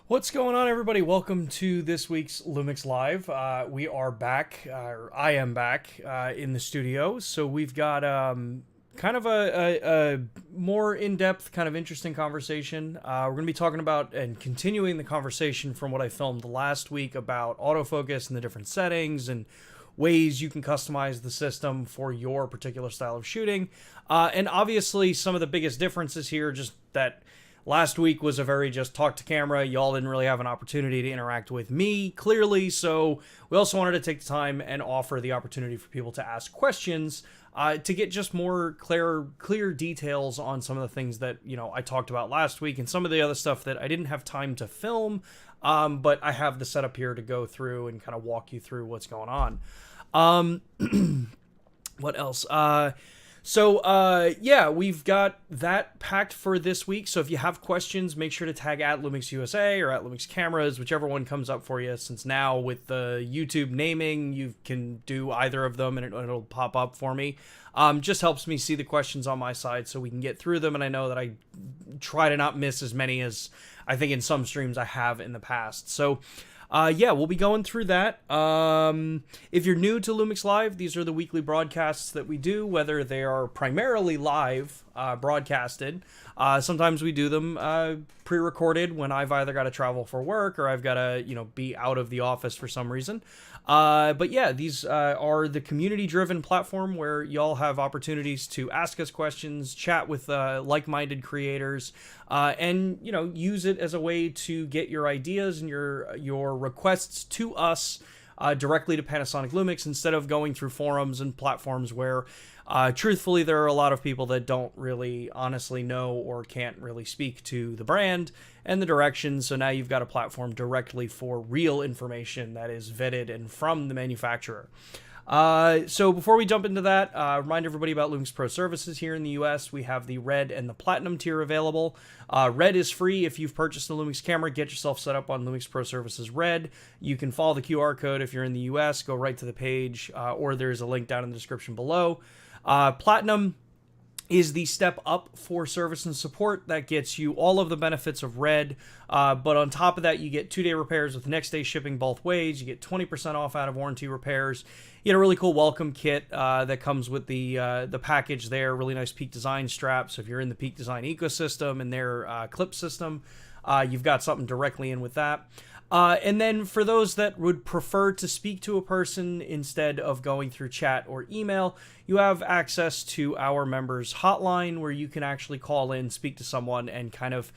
What's going on, everybody? Welcome to this week's Lumix Live. We are back, or I am back in the studio. So we've got kind of a more in-depth, kind of interesting conversation. We're going to be talking about and continuing the conversation from what I filmed last week about autofocus and the different settings and ways you can customize the system for your particular style of shooting. And obviously, some of the biggest differences here, just that last week was a very just talk to camera. Y'all didn't really have an opportunity to interact with me, clearly, so we also wanted to take the time and offer the opportunity for people to ask questions to get just more clear details on some of the things that, I talked about last week and some of the other stuff that I didn't have time to film, but I have the setup here to go through and kind of walk you through what's going on. What else? So we've got that packed for this week. So if you have questions, make sure to tag at Lumix USA or at Lumix Cameras, whichever one comes up for you. Since now with the YouTube naming, you can do either of them and it'll pop up for me. Just helps me see the questions on my side so we can get through them. And I know that I try to not miss as many as I think in some streams I have in the past. So we'll be going through that. If you're new to Lumix Live, these are the weekly broadcasts that we do, whether they are primarily live broadcasted. Sometimes we do them pre-recorded when I've either got to travel for work or I've got to, be out of the office for some reason. These are the community-driven platform where y'all have opportunities to ask us questions, chat with like-minded creators, and use it as a way to get your ideas and your requests to us directly to Panasonic Lumix instead of going through forums and platforms where truthfully, there are a lot of people that don't really honestly know or can't really speak to the brand and the directions. So now you've got a platform directly for real information that is vetted and from the manufacturer. So before we jump into that, remind everybody about Lumix Pro Services here in the US. We have the Red and the Platinum tier available. Red is free. If you've purchased a Lumix camera, get yourself set up on Lumix Pro Services Red. You can follow the QR code if you're in the US, go right to the page, or there's a link down in the description below. Platinum is the step up for service and support that gets you all of the benefits of Red, but on top of that, you get 2-day repairs with next day shipping both ways. You get 20% off out of warranty repairs. You get a really cool welcome kit that comes with the package there. Really nice Peak Design strap. So if you're in the Peak Design ecosystem and their clip system, you've got something directly in with that. And then for those that would prefer to speak to a person instead of going through chat or email, you have access to our members hotline where you can actually call in, speak to someone, and kind of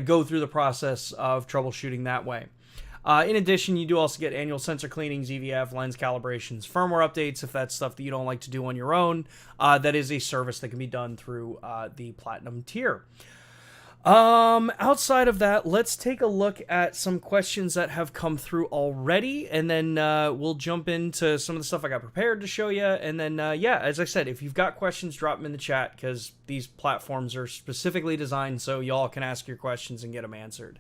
go through the process of troubleshooting that way. In addition, you do also get annual sensor cleanings, EVF, lens calibrations, firmware updates if that's stuff that you don't like to do on your own. That is a service that can be done through the Platinum tier. Outside of that, let's take a look at some questions that have come through already, and then we'll jump into some of the stuff I got prepared to show you. And then, as I said, if you've got questions, drop them in the chat because these platforms are specifically designed so y'all can ask your questions and get them answered.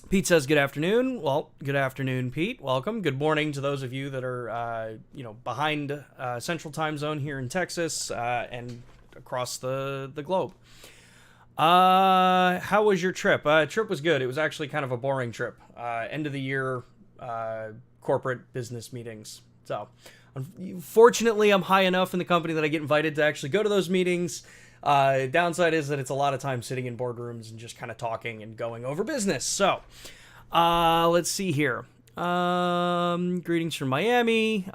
Pete says, good afternoon. Well, good afternoon, Pete. Welcome. Good morning to those of you that are, behind Central Time Zone here in Texas and across the globe. How was your trip? Trip was good. It was actually kind of a boring trip. End of the year, corporate business meetings. So, fortunately, I'm high enough in the company that I get invited to actually go to those meetings. Downside is that it's a lot of time sitting in boardrooms and just kind of talking and going over business. So, let's see here. Greetings from Miami.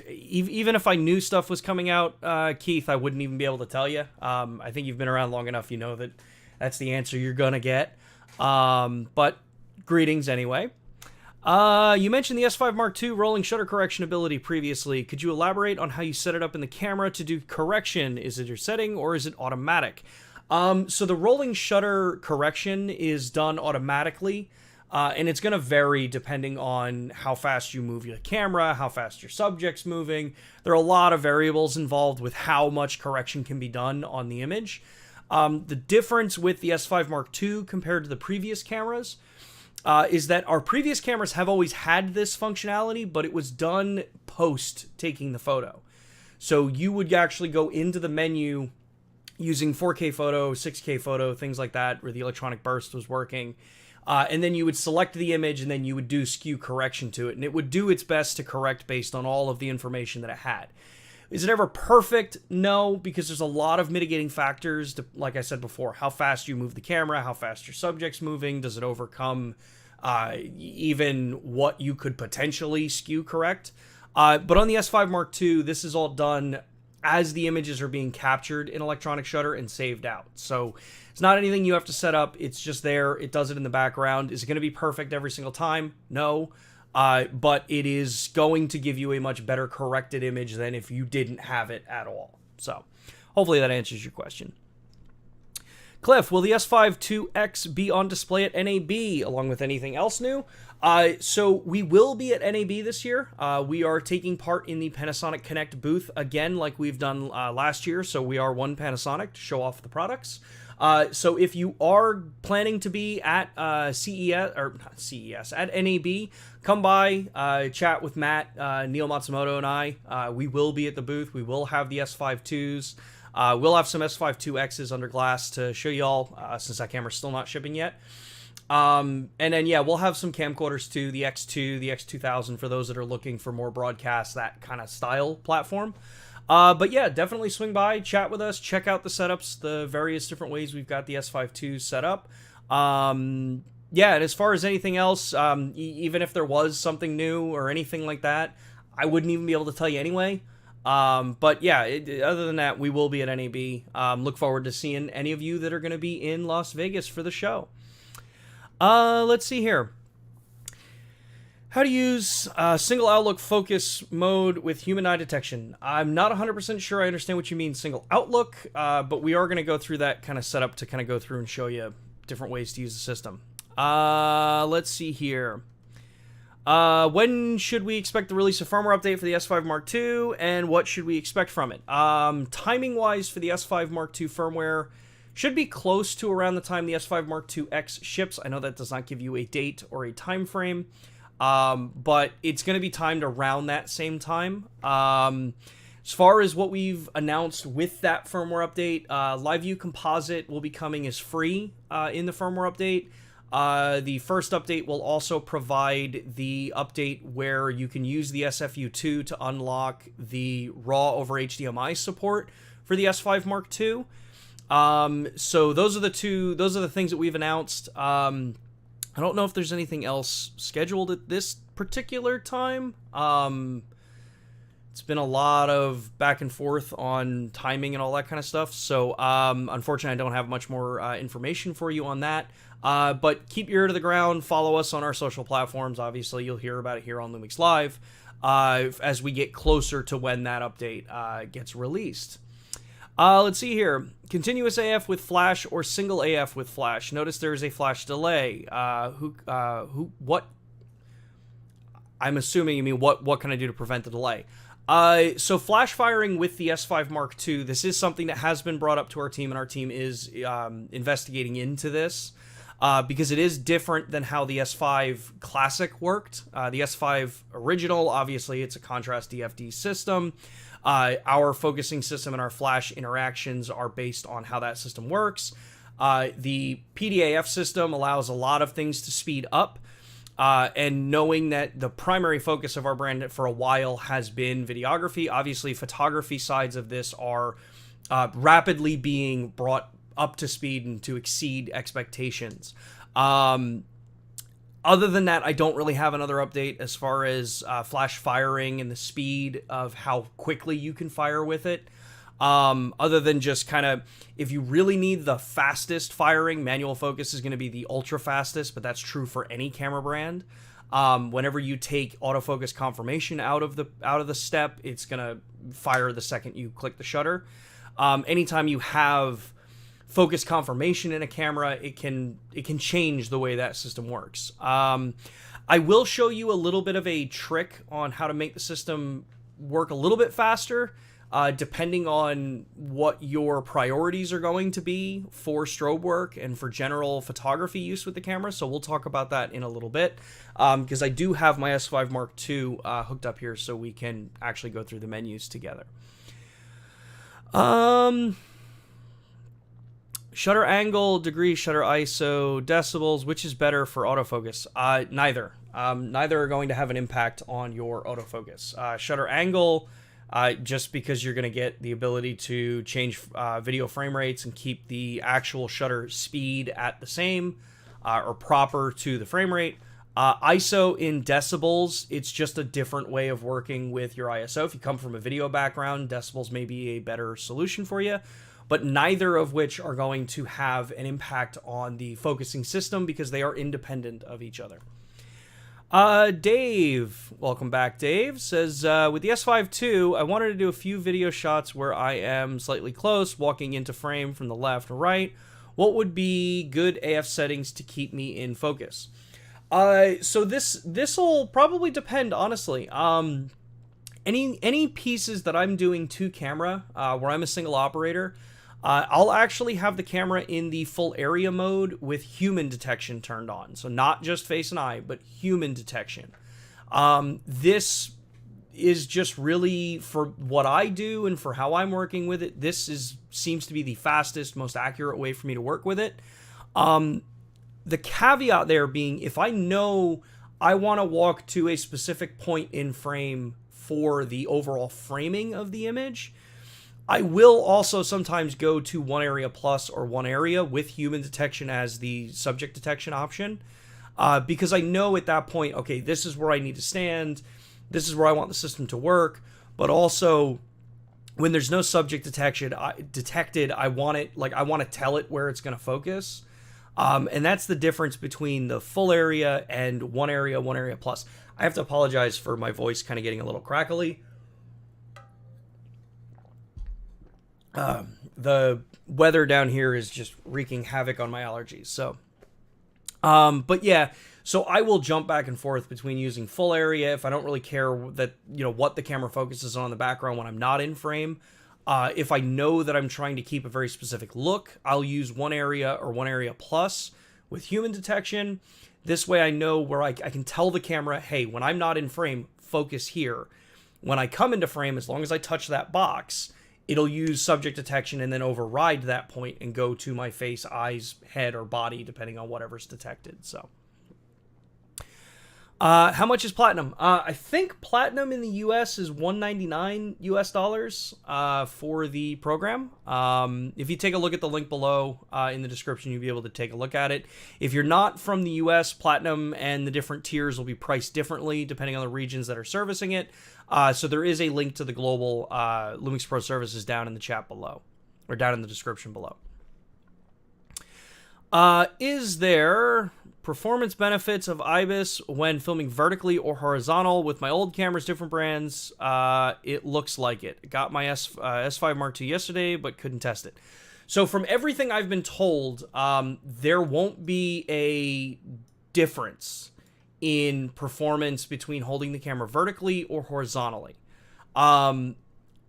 Even if I knew stuff was coming out, Keith, I wouldn't even be able to tell you. I think you've been around long enough, you know that that's the answer you're gonna get. But greetings anyway. You mentioned the S5 Mark II rolling shutter correction ability previously. Could you elaborate on how you set it up in the camera to do correction? Is it your setting or is it automatic? So the rolling shutter correction is done automatically. And it's going to vary depending on how fast you move your camera, how fast your subject's moving. There are a lot of variables involved with how much correction can be done on the image. The difference with the S5 Mark II compared to the previous cameras is that our previous cameras have always had this functionality, but it was done post taking the photo. So you would actually go into the menu using 4K photo, 6K photo, things like that, where the electronic burst was working. And then you would select the image and then you would do skew correction to it. And it would do its best to correct based on all of the information that it had. Is it ever perfect? No, because there's a lot of mitigating factors, like I said before, how fast you move the camera, how fast your subject's moving, does it overcome even what you could potentially skew correct? But on the S5 Mark II, this is all done as the images are being captured in electronic shutter and saved out. So it's not anything you have to set up. It's just there. It does it in the background. Is it going to be perfect every single time? No. But it is going to give you a much better corrected image than if you didn't have it at all. So hopefully that answers your question. Cliff, will the S5 IIX be on display at NAB along with anything else new? So we will be at NAB this year. We are taking part in the Panasonic Connect booth again, like we've done last year. So we are one Panasonic to show off the products. So if you are planning to be at CES, or not CES, at NAB, come by, chat with Matt, Neil Matsumoto, and I. We will be at the booth. We will have the S5 IIs. We'll have some S5 IIXs under glass to show y'all, since that camera's still not shipping yet. And then, yeah, we'll have some camcorders too, the X2, the X2000 for those that are looking for more broadcast, that kind of style platform. But yeah, definitely swing by, chat with us, check out the setups, the various different ways we've got the S5 II set up. Yeah, and as far as anything else, even if there was something new or anything like that, I wouldn't even be able to tell you anyway. But yeah, other than that, we will be at NAB. Look forward to seeing any of you that are going to be in Las Vegas for the show. Let's see here. How to use single outlook focus mode with human eye detection. I'm not 100% sure I understand what you mean single outlook, but we are going to go through that kind of setup to kind of go through and show you different ways to use the system. Let's see here. When should we expect the release of firmware update for the S5 Mark II, and what should we expect from it? Timing-wise for the S5 Mark II firmware, should be close to around the time the S5 Mark IIX ships. I know that does not give you a date or a time frame, but it's going to be timed around that same time. As far as what we've announced with that firmware update, LiveView Composite will be coming as free in the firmware update. The first update will also provide the update where you can use the SFU2 to unlock the RAW over HDMI support for the S5 Mark II. So those are the things that we've announced. I don't know if there's anything else scheduled at this particular time. It's been a lot of back and forth on timing and all that kind of stuff. So, unfortunately, I don't have much more information for you on that. But keep your ear to the ground. Follow us on our social platforms. Obviously, you'll hear about it here on Lumix Live as we get closer to when that update gets released. Let's see here. Continuous AF with flash or single AF with flash. Notice there is a flash delay. What? I'm assuming you mean what can I do to prevent the delay? So flash firing with the S5 Mark II, this is something that has been brought up to our team, and our team is investigating into this because it is different than how the S5 Classic worked. The S5 Original, obviously, it's a contrast DFD system. Our focusing system and our flash interactions are based on how that system works. The PDAF system allows a lot of things to speed up. And knowing that the primary focus of our brand for a while has been videography, obviously photography sides of this are rapidly being brought up to speed and to exceed expectations. Other than that, I don't really have another update as far as flash firing and the speed of how quickly you can fire with it. Other than just kind of, if you really need the fastest firing, manual focus is going to be the ultra fastest, but that's true for any camera brand. Whenever you take autofocus confirmation out of the step, it's going to fire the second you click the shutter. Anytime you have focus confirmation in a camera, it can change the way that system works. I will show you a little bit of a trick on how to make the system work a little bit faster. Depending on what your priorities are going to be for strobe work and for general photography use with the camera. So we'll talk about that in a little bit, because I do have my S5 Mark II hooked up here so we can actually go through the menus together. Shutter angle, degree, shutter ISO, decibels, which is better for autofocus? Neither. Neither are going to have an impact on your autofocus. Shutter angle, just because you're going to get the ability to change video frame rates and keep the actual shutter speed at the same or proper to the frame rate. ISO in decibels, it's just a different way of working with your ISO. If you come from a video background, decibels may be a better solution for you, but neither of which are going to have an impact on the focusing system because they are independent of each other. Dave, welcome back, Dave, says, with the S5 II, I wanted to do a few video shots where I am slightly close, walking into frame from the left or right. What would be good AF settings to keep me in focus? So this'll probably depend, honestly. Any pieces that I'm doing to camera, where I'm a single operator, I'll actually have the camera in the full area mode with human detection turned on. So not just face and eye, but human detection. This is just really for what I do and for how I'm working with it. Seems to be the fastest, most accurate way for me to work with it. The caveat there being, if I know I want to walk to a specific point in frame for the overall framing of the image, I will also sometimes go to one area plus or one area with human detection as the subject detection option, because I know at that point, okay, this is where I need to stand, this is where I want the system to work, but also when there's no subject detected, I want to tell it where it's going to focus. And that's the difference between the full area and one area plus. I have to apologize for my voice kind of getting a little crackly. The weather down here is just wreaking havoc on my allergies. So, but yeah, so I will jump back and forth between using full area if I don't really care that, what the camera focuses on in the background when I'm not in frame. If I know that I'm trying to keep a very specific look, I'll use one area or one area plus with human detection. This way I know where I can tell the camera, hey, when I'm not in frame, focus here. When I come into frame, as long as I touch that box, it'll use subject detection and then override that point and go to my face, eyes, head, or body, depending on whatever's detected. So, how much is platinum? I think platinum in the US is $199 US for the program. If you take a look at the link below in the description, you'll be able to take a look at it. If you're not from the US, platinum and the different tiers will be priced differently depending on the regions that are servicing it. So there is a link to the global Lumix Pro services down in the chat below, or down in the description below. Is there performance benefits of IBIS when filming vertically or horizontal? With my old cameras, different brands, it looks like it. Got my S5 Mark II yesterday, but couldn't test it. So from everything I've been told, there won't be a difference in performance between holding the camera vertically or horizontally.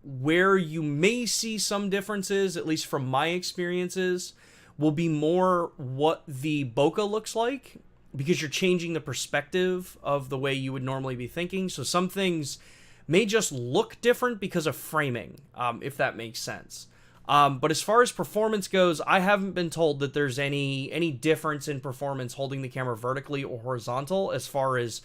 Where you may see some differences, at least from my experiences, will be more what the bokeh looks like, because you're changing the perspective of the way you would normally be thinking. So some things may just look different because of framing, if that makes sense. But as far as performance goes, I haven't been told that there's any difference in performance holding the camera vertically or horizontal as far as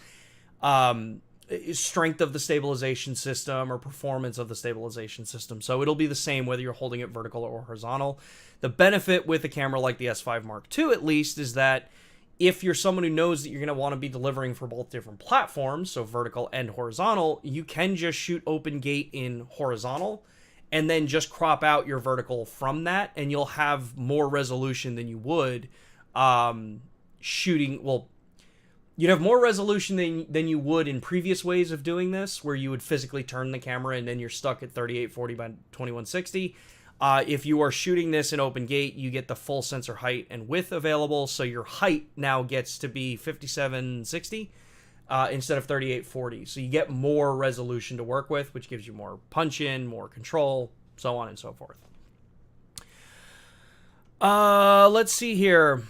strength of the stabilization system or performance of the stabilization system. So it'll be the same whether you're holding it vertical or horizontal. The benefit with a camera like the S5 Mark II, at least, is that if you're someone who knows that you're going to want to be delivering for both different platforms, so vertical and horizontal, you can just shoot open gate in horizontal and then just crop out your vertical from that, and you'll have more resolution than you would shooting. Well, you'd have more resolution than you would in previous ways of doing this, where you would physically turn the camera and then you're stuck at 3840 by 2160. If you are shooting this in open gate, you get the full sensor height and width available, so your height now gets to be 5760 instead of 3840. So you get more resolution to work with, which gives you more punch-in, more control, so on and so forth. Let's see here.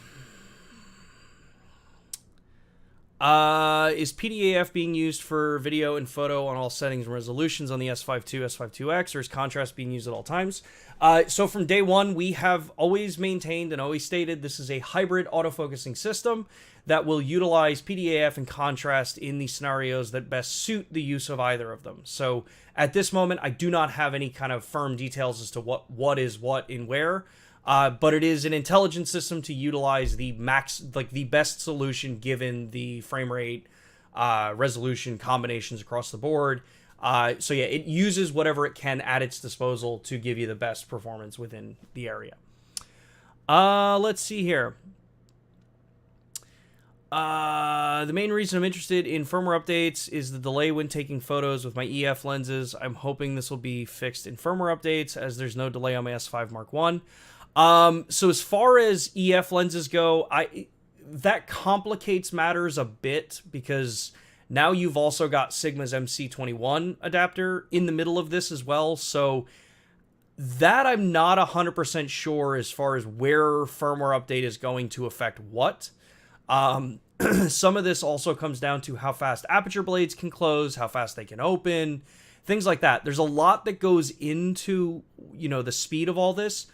Is PDAF being used for video and photo on all settings and resolutions on the S5 II, S5 IIX, or is contrast being used at all times? So from day one, we have always maintained and always stated this is a hybrid autofocusing system that will utilize PDAF and contrast in the scenarios that best suit the use of either of them. So at this moment, I do not have any kind of firm details as to what is what in where. But it is an intelligent system to utilize the the best solution given the frame rate, resolution combinations across the board. So yeah, it uses whatever it can at its disposal to give you the best performance within the area. Let's see here. The main reason I'm interested in firmware updates is the delay when taking photos with my EF lenses. I'm hoping this will be fixed in firmware updates as there's no delay on my S5 Mark I. So as far as EF lenses go, that complicates matters a bit because now you've also got Sigma's MC21 adapter in the middle of this as well. So that I'm not 100% sure as far as where firmware update is going to affect what. Some of this also comes down to how fast aperture blades can close, how fast they can open, things like that. There's a lot that goes into, the speed of all this.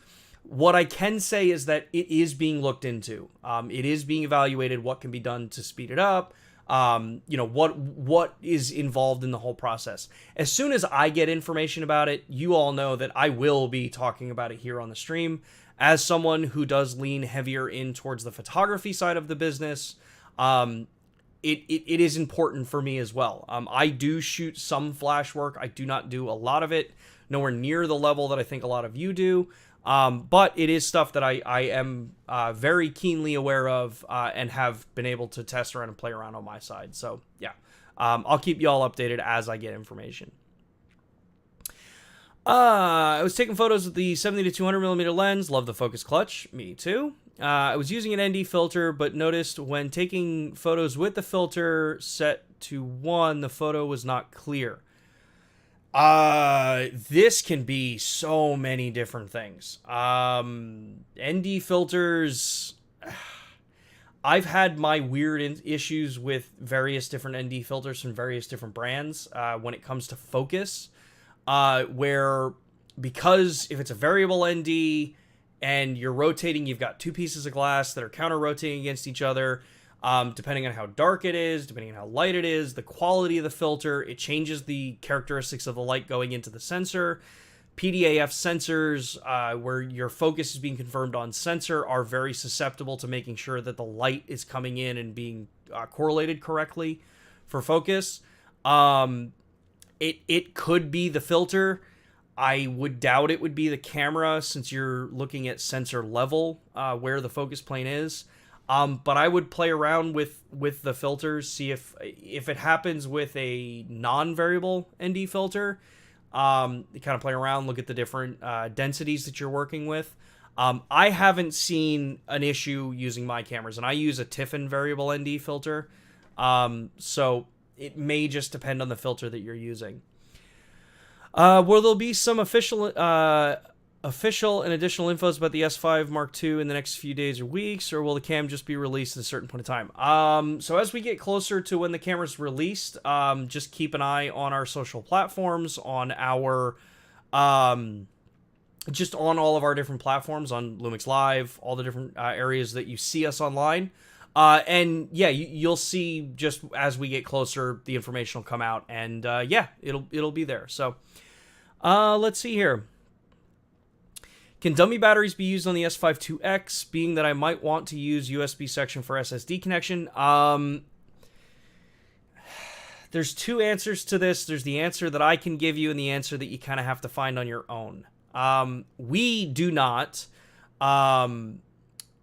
What I can say is that it is being looked into. It is being evaluated what can be done to speed it up. What is involved in the whole process. As soon as I get information about it, you all know that I will be talking about it here on the stream. As someone who does lean heavier in towards the photography side of the business, it is important for me as well. I do shoot some flash work. I do not do a lot of it, nowhere near the level that I think a lot of you do. But it is stuff that I am very keenly aware of and have been able to test around and play around on my side. So, yeah, I'll keep you all updated as I get information. I was taking photos with the 70 to 200 millimeter lens. Love the focus clutch. Me too. I was using an ND filter, but noticed when taking photos with the filter set to 1, the photo was not clear. This can be so many different things. ND filters, I've had my weird issues with various different ND filters from various different brands, when it comes to focus, where, because if it's a variable ND and you're rotating, you've got two pieces of glass that are counter-rotating against each other. Depending on how dark it is, depending on how light it is, the quality of the filter, it changes the characteristics of the light going into the sensor. PDAF sensors, where your focus is being confirmed on sensor, are very susceptible to making sure that the light is coming in and being correlated correctly for focus. It could be the filter. I would doubt it would be the camera, since you're looking at sensor level, where the focus plane is. But I would play around with the filters, see if it happens with a non-variable ND filter. Kind of play around, look at the different densities that you're working with. I haven't seen an issue using my cameras, and I use a Tiffin variable ND filter. So it may just depend on the filter that you're using. Will there be some official and additional infos about the S5 Mark II in the next few days or weeks, or will the cam just be released at a certain point in time? So as we get closer to when the camera's released, just keep an eye on our social platforms, on our, just on all of our different platforms, on Lumix Live, all the different areas that you see us online. And yeah, you'll see just as we get closer, the information will come out, and yeah, it'll be there. So let's see here. Can dummy batteries be used on the S5 IIX, being that I might want to use USB section for SSD connection? There's two answers to this. There's the answer that I can give you and the answer that you kind of have to find on your own. We do not condone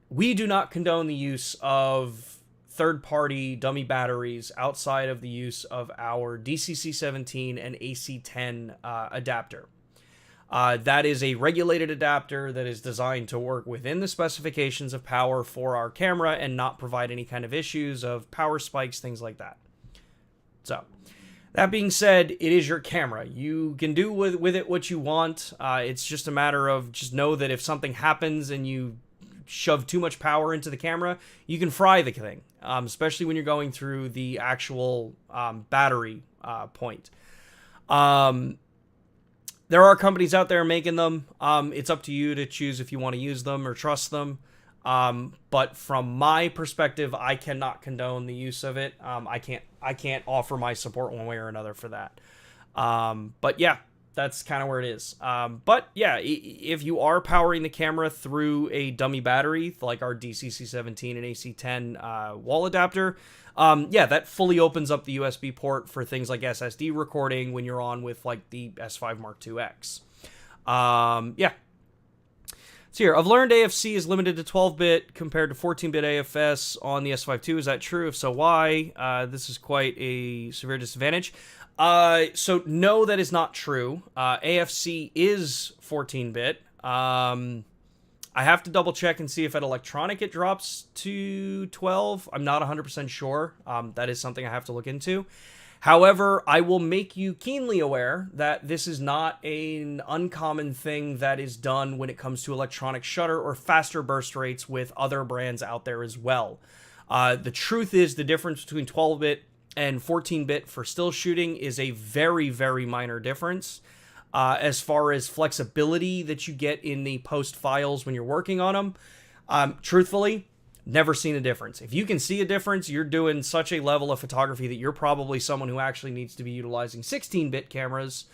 the use of third-party dummy batteries outside of the use of our DCC17 and AC10 adapter. That is a regulated adapter that is designed to work within the specifications of power for our camera and not provide any kind of issues of power spikes, things like that. So, that being said, it is your camera. You can do with it what you want. It's just a matter of just know that if something happens and you shove too much power into the camera, you can fry the thing, especially when you're going through the actual battery point. There are companies out there making them. It's up to you to choose if you want to use them or trust them. But from my perspective, I cannot condone the use of it. I can't offer my support one way or another for that. But yeah, that's kind of where it is. But yeah, if you are powering the camera through a dummy battery, like our DCC17 and AC10 wall adapter, yeah, that fully opens up the USB port for things like SSD recording when you're on with like the S5 Mark II X. Yeah. So here, I've learned AFC is limited to 12-bit compared to 14-bit AFS on the S5 II. Is that true? If so, why? This is quite a severe disadvantage. So no, that is not true. AFC is 14-bit. I have to double check and see if at electronic it drops to 12. I'm not 100% sure. That is something I have to look into. However, I will make you keenly aware that this is not an uncommon thing that is done when it comes to electronic shutter or faster burst rates with other brands out there as well. The truth is the difference between 12-bit and 14-bit for still shooting is a very, very minor difference. As far as flexibility that you get in the post files when you're working on them, truthfully, never seen a difference. If you can see a difference, you're doing such a level of photography that you're probably someone who actually needs to be utilizing 16-bit cameras,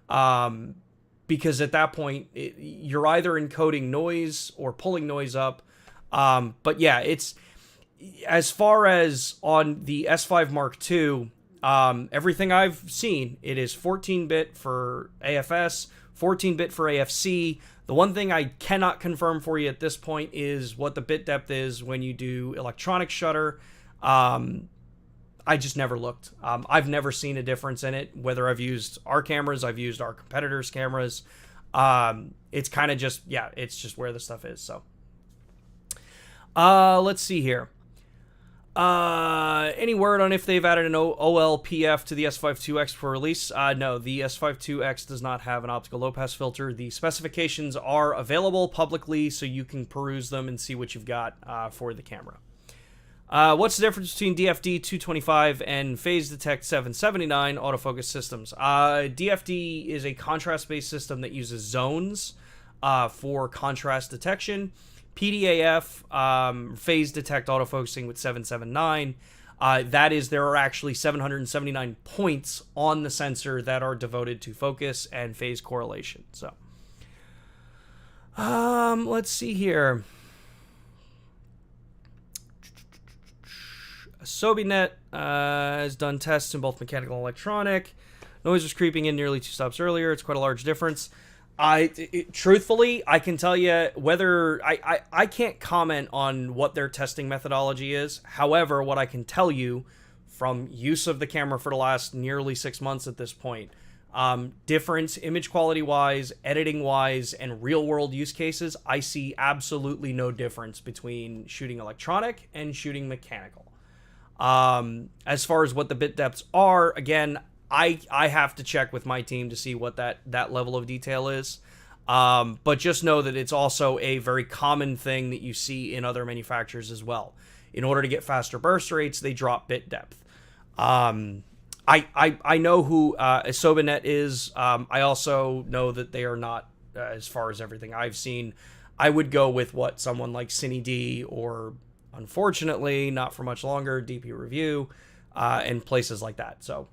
because at that point, you're either encoding noise or pulling noise up. But yeah, it's as far as on the S5 Mark II, everything I've seen, it is 14-bit for AFS, 14-bit for AFC. The one thing I cannot confirm for you at this point is what the bit depth is when you do electronic shutter. I just never looked. I've never seen a difference in it, whether I've used our cameras, I've used our competitors' cameras. It's kind of just, yeah, it's just where the stuff is. So, let's see here. Any word on if they've added an OLPF to the S5 IIX for release? No, the S5 IIX does not have an optical low-pass filter. The specifications are available publicly, so you can peruse them and see what you've got for the camera. What's the difference between DFD 225 and Phase Detect 779 autofocus systems? DFD is a contrast-based system that uses zones for contrast detection. PDAF, Phase Detect autofocusing with 779. That is, there are actually 779 points on the sensor that are devoted to focus and phase correlation. So, let's see here. Sobinet has done tests in both mechanical and electronic. Noise was creeping in nearly 2 stops earlier. It's quite a large difference. Truthfully, I can tell you whether I can't comment on what their testing methodology is. However, what I can tell you from use of the camera for the last nearly 6 months at this point, difference image quality wise, editing wise, and real world use cases, I see absolutely no difference between shooting electronic and shooting mechanical. As far as what the bit depths are, again, I have to check with my team to see what that level of detail is. But just know that it's also a very common thing that you see in other manufacturers as well. In order to get faster burst rates, they drop bit depth. I know who Sobinet is. I also know that they are not, as far as everything I've seen, I would go with what someone like CineD or, unfortunately, not for much longer, DP Review, and places like that. So,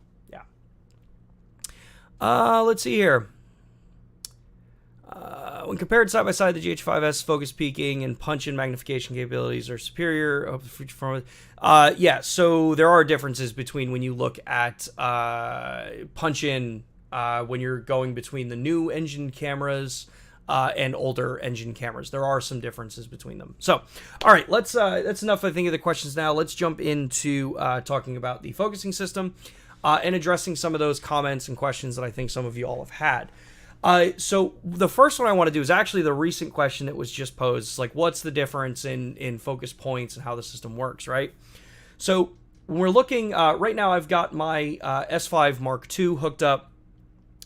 let's see here. When compared side by side, the GH5S focus peaking and punch-in magnification capabilities are superior. Yeah, so there are differences between when you look at punch-in when you're going between the new engine cameras and older engine cameras. There are some differences between them. So, all right, that's enough, I think, of the questions now. Let's jump into talking about the focusing system. And addressing some of those comments and questions that I think some of you all have had. So the first one I want to do is actually the recent question that was just posed. It's like, what's the difference in focus points and how the system works, right? So when we're looking, right now I've got my S5 Mark II hooked up,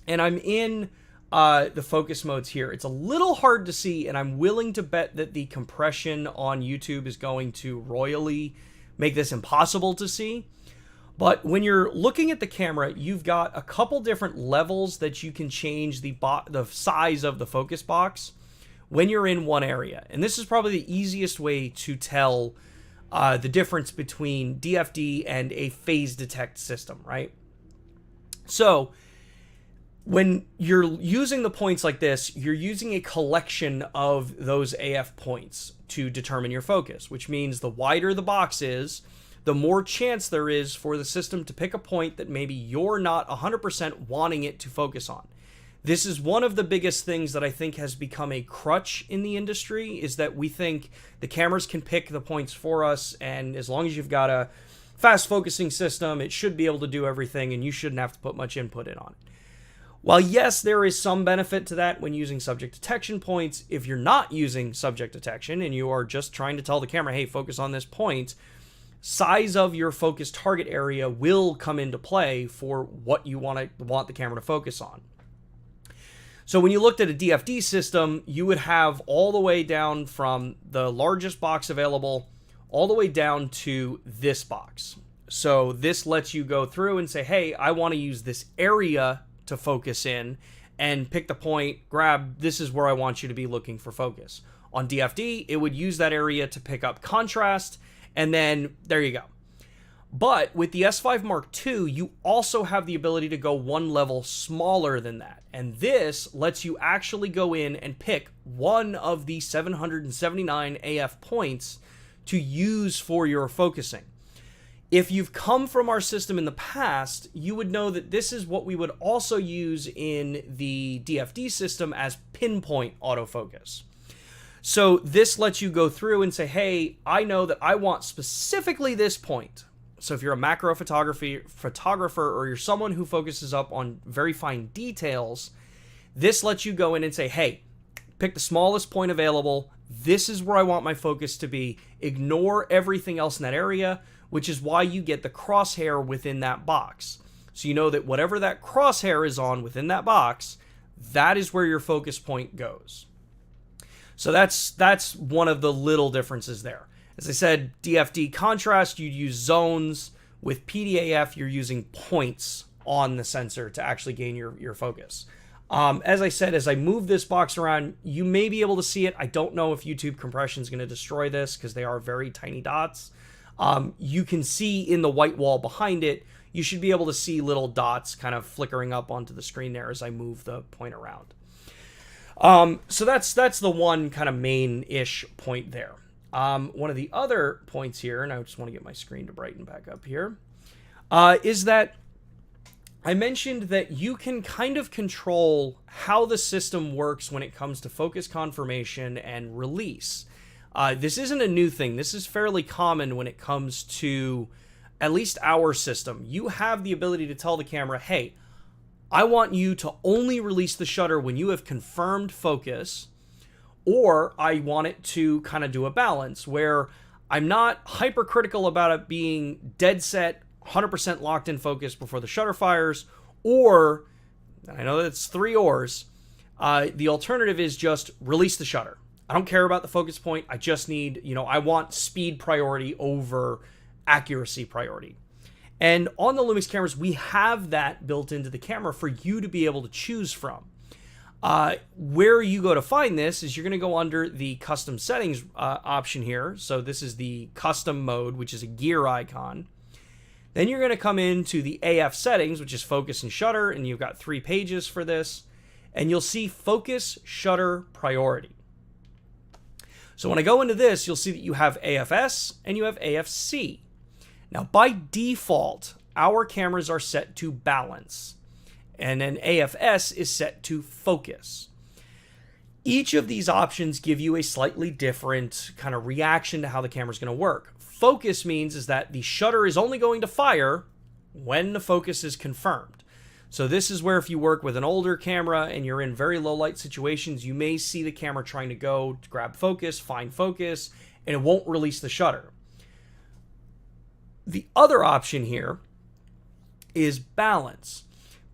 and I'm in the focus modes here. It's a little hard to see, and I'm willing to bet that the compression on YouTube is going to royally make this impossible to see. But when you're looking at the camera, you've got a couple different levels that you can change the size of the focus box when you're in one area. And this is probably the easiest way to tell the difference between DFD and a phase detect system, right? So when you're using the points like this, you're using a collection of those AF points to determine your focus, which means the wider the box is, the more chance there is for the system to pick a point that maybe you're not 100% wanting it to focus on. This is one of the biggest things that I think has become a crutch in the industry, is that we think the cameras can pick the points for us, and as long as you've got a fast focusing system, it should be able to do everything, and you shouldn't have to put much input in on it. While yes, there is some benefit to that when using subject detection points, if you're not using subject detection and you are just trying to tell the camera, hey, focus on this point, size of your focus target area will come into play for what you want the camera to focus on. So when you looked at a DFD system, you would have all the way down from the largest box available all the way down to this box. So this lets you go through and say, hey, I want to use this area to focus in and pick the point, grab, this is where I want you to be looking for focus. On DFD, it would use that area to pick up contrast, and then there you go. But with the S5 Mark II, you also have the ability to go one level smaller than that. And this lets you actually go in and pick one of the 779 AF points to use for your focusing. If you've come from our system in the past, you would know that this is what we would also use in the DFD system as pinpoint autofocus. So this lets you go through and say, hey, I know that I want specifically this point. So if you're a macro photographer or you're someone who focuses up on very fine details, this lets you go in and say, hey, pick the smallest point available. This is where I want my focus to be. Ignore everything else in that area, which is why you get the crosshair within that box. So you know that whatever that crosshair is on within that box, that is where your focus point goes. So that's one of the little differences there. As I said, DFD contrast, you'd use zones. With PDAF, you're using points on the sensor to actually gain your focus. As I said, as I move this box around, you may be able to see it. I don't know if YouTube compression is going to destroy this because they are very tiny dots. You can see in the white wall behind it, you should be able to see little dots kind of flickering up onto the screen there as I move the point around. So that's the one kind of main-ish point there. One of the other points here, and I just want to get my screen to brighten back up here, is that I mentioned that you can kind of control how the system works when it comes to focus confirmation and release. This isn't a new thing. This is fairly common when it comes to at least our system. You have the ability to tell the camera, hey, I want you to only release the shutter when you have confirmed focus, or I want it to kind of do a balance where I'm not hypercritical about it being dead set, 100% locked in focus before the shutter fires, or, and I know that's three ors, the alternative is just release the shutter. I don't care about the focus point. I just need, I want speed priority over accuracy priority. And on the Lumix cameras, we have that built into the camera for you to be able to choose from. Where you go to find this is you're going to go under the custom settings option here. So this is the custom mode, which is a gear icon. Then you're going to come into the AF settings, which is focus and shutter, and you've got 3 pages for this. And you'll see focus shutter priority. So when I go into this, you'll see that you have AFS and you have AFC. Now, by default, our cameras are set to balance, and then AFS is set to focus. Each of these options give you a slightly different kind of reaction to how the camera is going to work. Focus means is that the shutter is only going to fire when the focus is confirmed. So this is where if you work with an older camera and you're in very low light situations, you may see the camera trying to go to grab focus, find focus, and it won't release the shutter. The other option here is balance.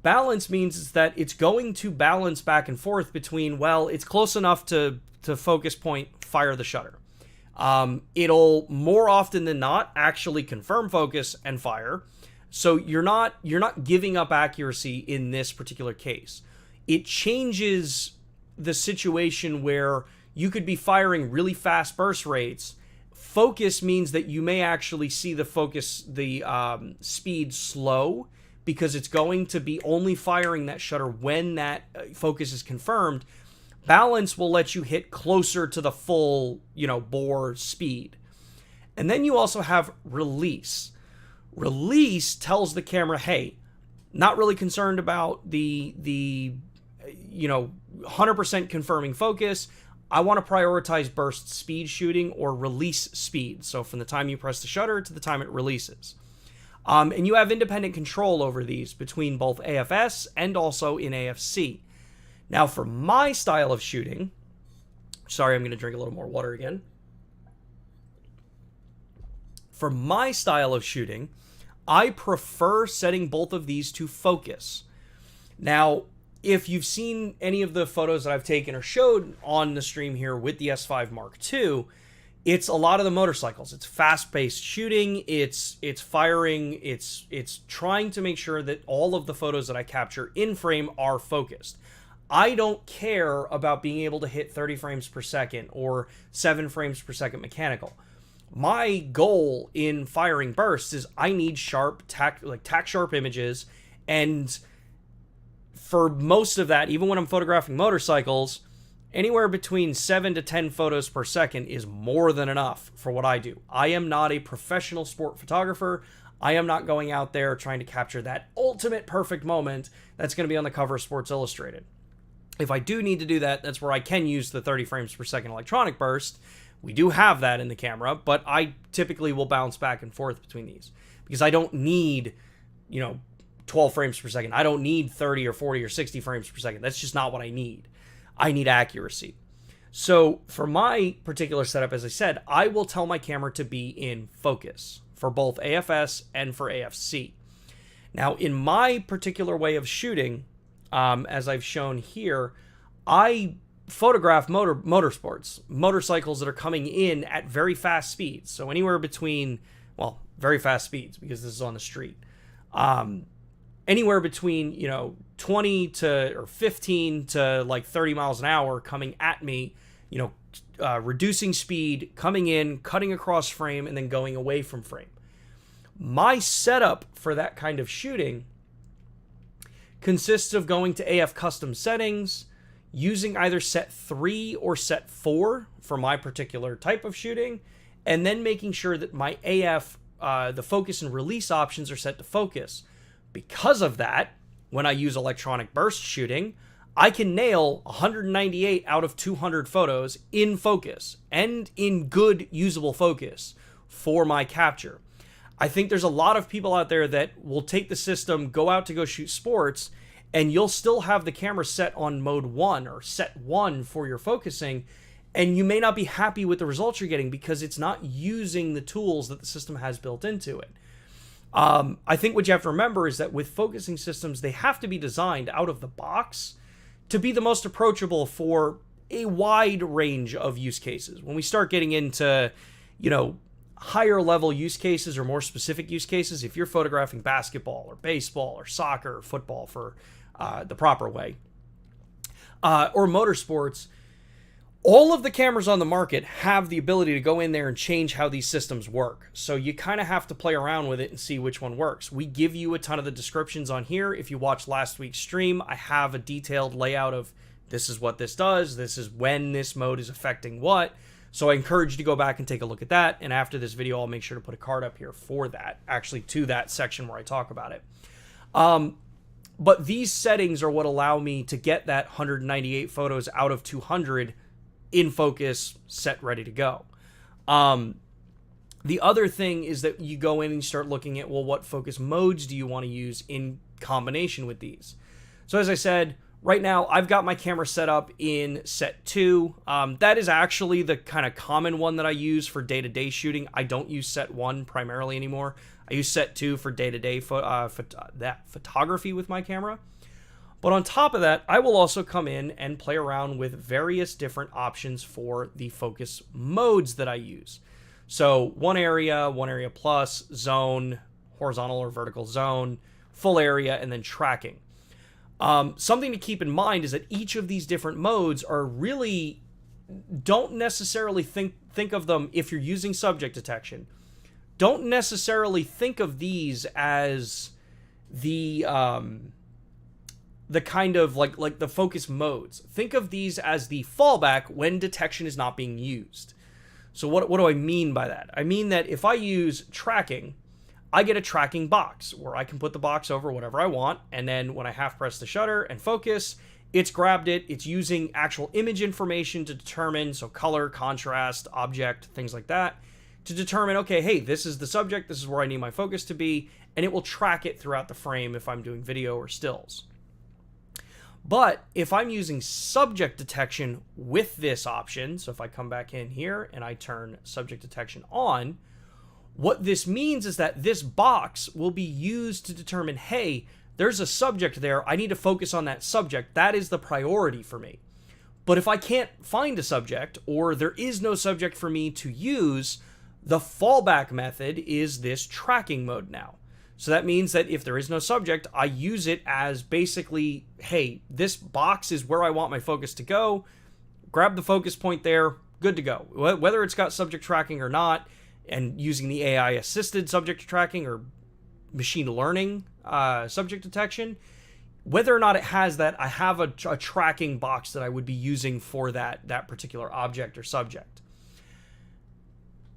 balance means is that it's going to balance back and forth between, well, it's close enough to focus point, fire the shutter. It'll more often than not actually confirm focus and fire. So you're not giving up accuracy in this particular case. It changes the situation where you could be firing really fast burst rates. Focus means that you may actually see the speed slow, because it's going to be only firing that shutter when that focus is confirmed. Balance will let you hit closer to the full, bore speed. And then you also have release. Release tells the camera, hey, not really concerned about the 100% confirming focus. I want to prioritize burst speed shooting or release speed. So from the time you press the shutter to the time it releases. And you have independent control over these between both AFS and also in AFC. Now, for my style of shooting, sorry, I'm going to drink a little more water again. For my style of shooting, I prefer setting both of these to focus. Now, if you've seen any of the photos that I've taken or showed on the stream here with the S5 Mark II, it's a lot of the motorcycles. It's fast-paced shooting. It's firing. It's trying to make sure that all of the photos that I capture in frame are focused. I don't care about being able to hit 30 frames per second or 7 frames per second mechanical. My goal in firing bursts is I need sharp, tack sharp images, and for most of that, even when I'm photographing motorcycles, anywhere between 7 to 10 photos per second is more than enough for what I do. I am not a professional sport photographer. I am not going out there trying to capture that ultimate perfect moment that's going to be on the cover of Sports Illustrated. If I do need to do that, that's where I can use the 30 frames per second electronic burst. We do have that in the camera, but I typically will bounce back and forth between these because I don't need, 12 frames per second. I don't need 30 or 40 or 60 frames per second. That's just not what I need. I need accuracy. So for my particular setup, as I said, I will tell my camera to be in focus for both AFS and for AFC. Now, in my particular way of shooting, as I've shown here, I photograph motorsports, motorcycles that are coming in at very fast speeds. So anywhere between, very fast speeds because this is on the street. Anywhere between, 20 to or 15 to like 30 miles an hour coming at me, reducing speed, coming in, cutting across frame, and then going away from frame. My setup for that kind of shooting consists of going to AF custom settings, using either set 3 or set 4 for my particular type of shooting, and then making sure that my AF, the focus and release options are set to focus. Because of that, when I use electronic burst shooting, I can nail 198 out of 200 photos in focus and in good usable focus for my capture. I think there's a lot of people out there that will take the system, go out to go shoot sports, and you'll still have the camera set on mode 1 or set 1 for your focusing, and you may not be happy with the results you're getting because it's not using the tools that the system has built into it. I think what you have to remember is that with focusing systems, they have to be designed out of the box to be the most approachable for a wide range of use cases. When we start getting into, higher level use cases or more specific use cases, if you're photographing basketball or baseball or soccer or football for the proper way, or motorsports, all of the cameras on the market have the ability to go in there and change how these systems work. So you kind of have to play around with it and see which one works. We give you a ton of the descriptions on here. If you watched last week's stream, I have a detailed layout of this is what this does. This is when this mode is affecting what. So I encourage you to go back and take a look at that. And after this video, I'll make sure to put a card up here for that, actually to that section where I talk about it. But these settings are what allow me to get that 198 photos out of 200 in focus, set, ready to go. The other thing is that you go in and start looking at, what focus modes do you want to use in combination with these? So as I said, right now I've got my camera set up in set 2. That is actually the kind of common one that I use for day-to-day shooting. I don't use set 1 primarily anymore. I use set 2 for day-to-day photography with my camera. But on top of that, I will also come in and play around with various different options for the focus modes that I use. So one area plus, zone, horizontal or vertical zone, full area, and then tracking. Something to keep in mind is that each of these different modes are really, don't necessarily think of them, if you're using subject detection, don't necessarily think of these as the kind of like the focus modes. Think of these as the fallback when detection is not being used. So what do I mean by that? I mean that if I use tracking, I get a tracking box where I can put the box over whatever I want, and then when I half press the shutter and focus, it's grabbed it. It's using actual image information to determine, so color, contrast, object, things like that, to determine, okay, hey, this is the subject, this is where I need my focus to be, and it will track it throughout the frame if I'm doing video or stills. But if I'm using subject detection with this option, so if I come back in here and I turn subject detection on, what this means is that this box will be used to determine, hey, there's a subject there, I need to focus on that subject, that is the priority for me. But if I can't find a subject, or there is no subject for me to use, the fallback method is this tracking mode now. So that means that if there is no subject, I use it as basically, hey, this box is where I want my focus to go, grab the focus point there, good to go. Whether it's got subject tracking or not, and using the AI assisted subject tracking or machine learning subject detection, whether or not it has that, I have a tracking box that I would be using for that particular object or subject.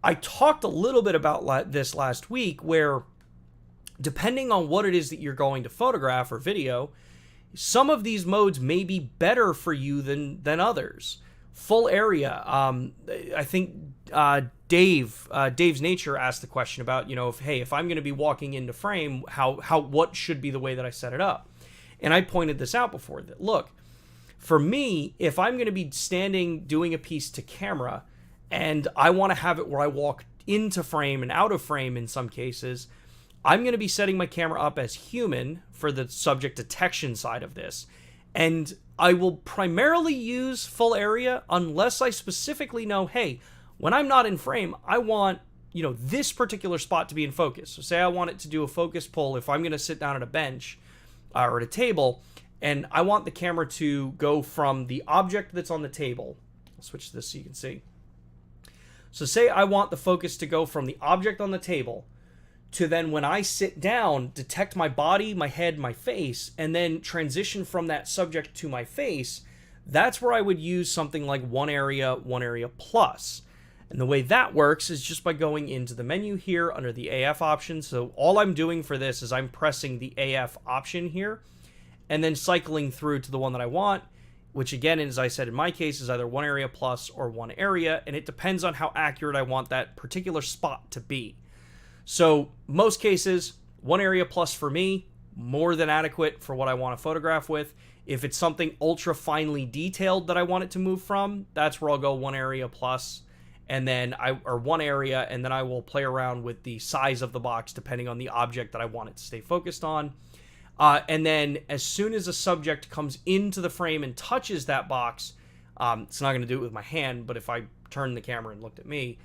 I talked a little bit about this last week, where depending on what it is that you're going to photograph or video, some of these modes may be better for you than others. Full area, I think Dave's Nature asked the question about, if I'm going to be walking into frame, what should be the way that I set it up? And I pointed this out before, that look, for me, if I'm going to be standing doing a piece to camera, and I want to have it where I walk into frame and out of frame in some cases, I'm going to be setting my camera up as human for the subject detection side of this. And I will primarily use full area unless I specifically know, hey, when I'm not in frame, I want, this particular spot to be in focus. So say I want it to do a focus pull if I'm going to sit down at a bench or at a table, and I want the camera to go from the object that's on the table. I'll switch this so you can see. So say I want the focus to go from the object on the table to then, when I sit down, detect my body, my head, my face, and then transition from that subject to my face. That's where I would use something like one area plus. And the way that works is just by going into the menu here under the AF option. So all I'm doing for this is I'm pressing the AF option here and then cycling through to the one that I want, which again, as I said, in my case, is either one area plus or one area, and it depends on how accurate I want that particular spot to be. So most cases, one area plus for me, more than adequate for what I want to photograph with. If it's something ultra finely detailed that I want it to move from, that's where I'll go one area plus, and then one area, and then I will play around with the size of the box depending on the object that I want it to stay focused on. And then as soon as a subject comes into the frame and touches that box, it's not going to do it with my hand, but if I turned the camera and looked at me,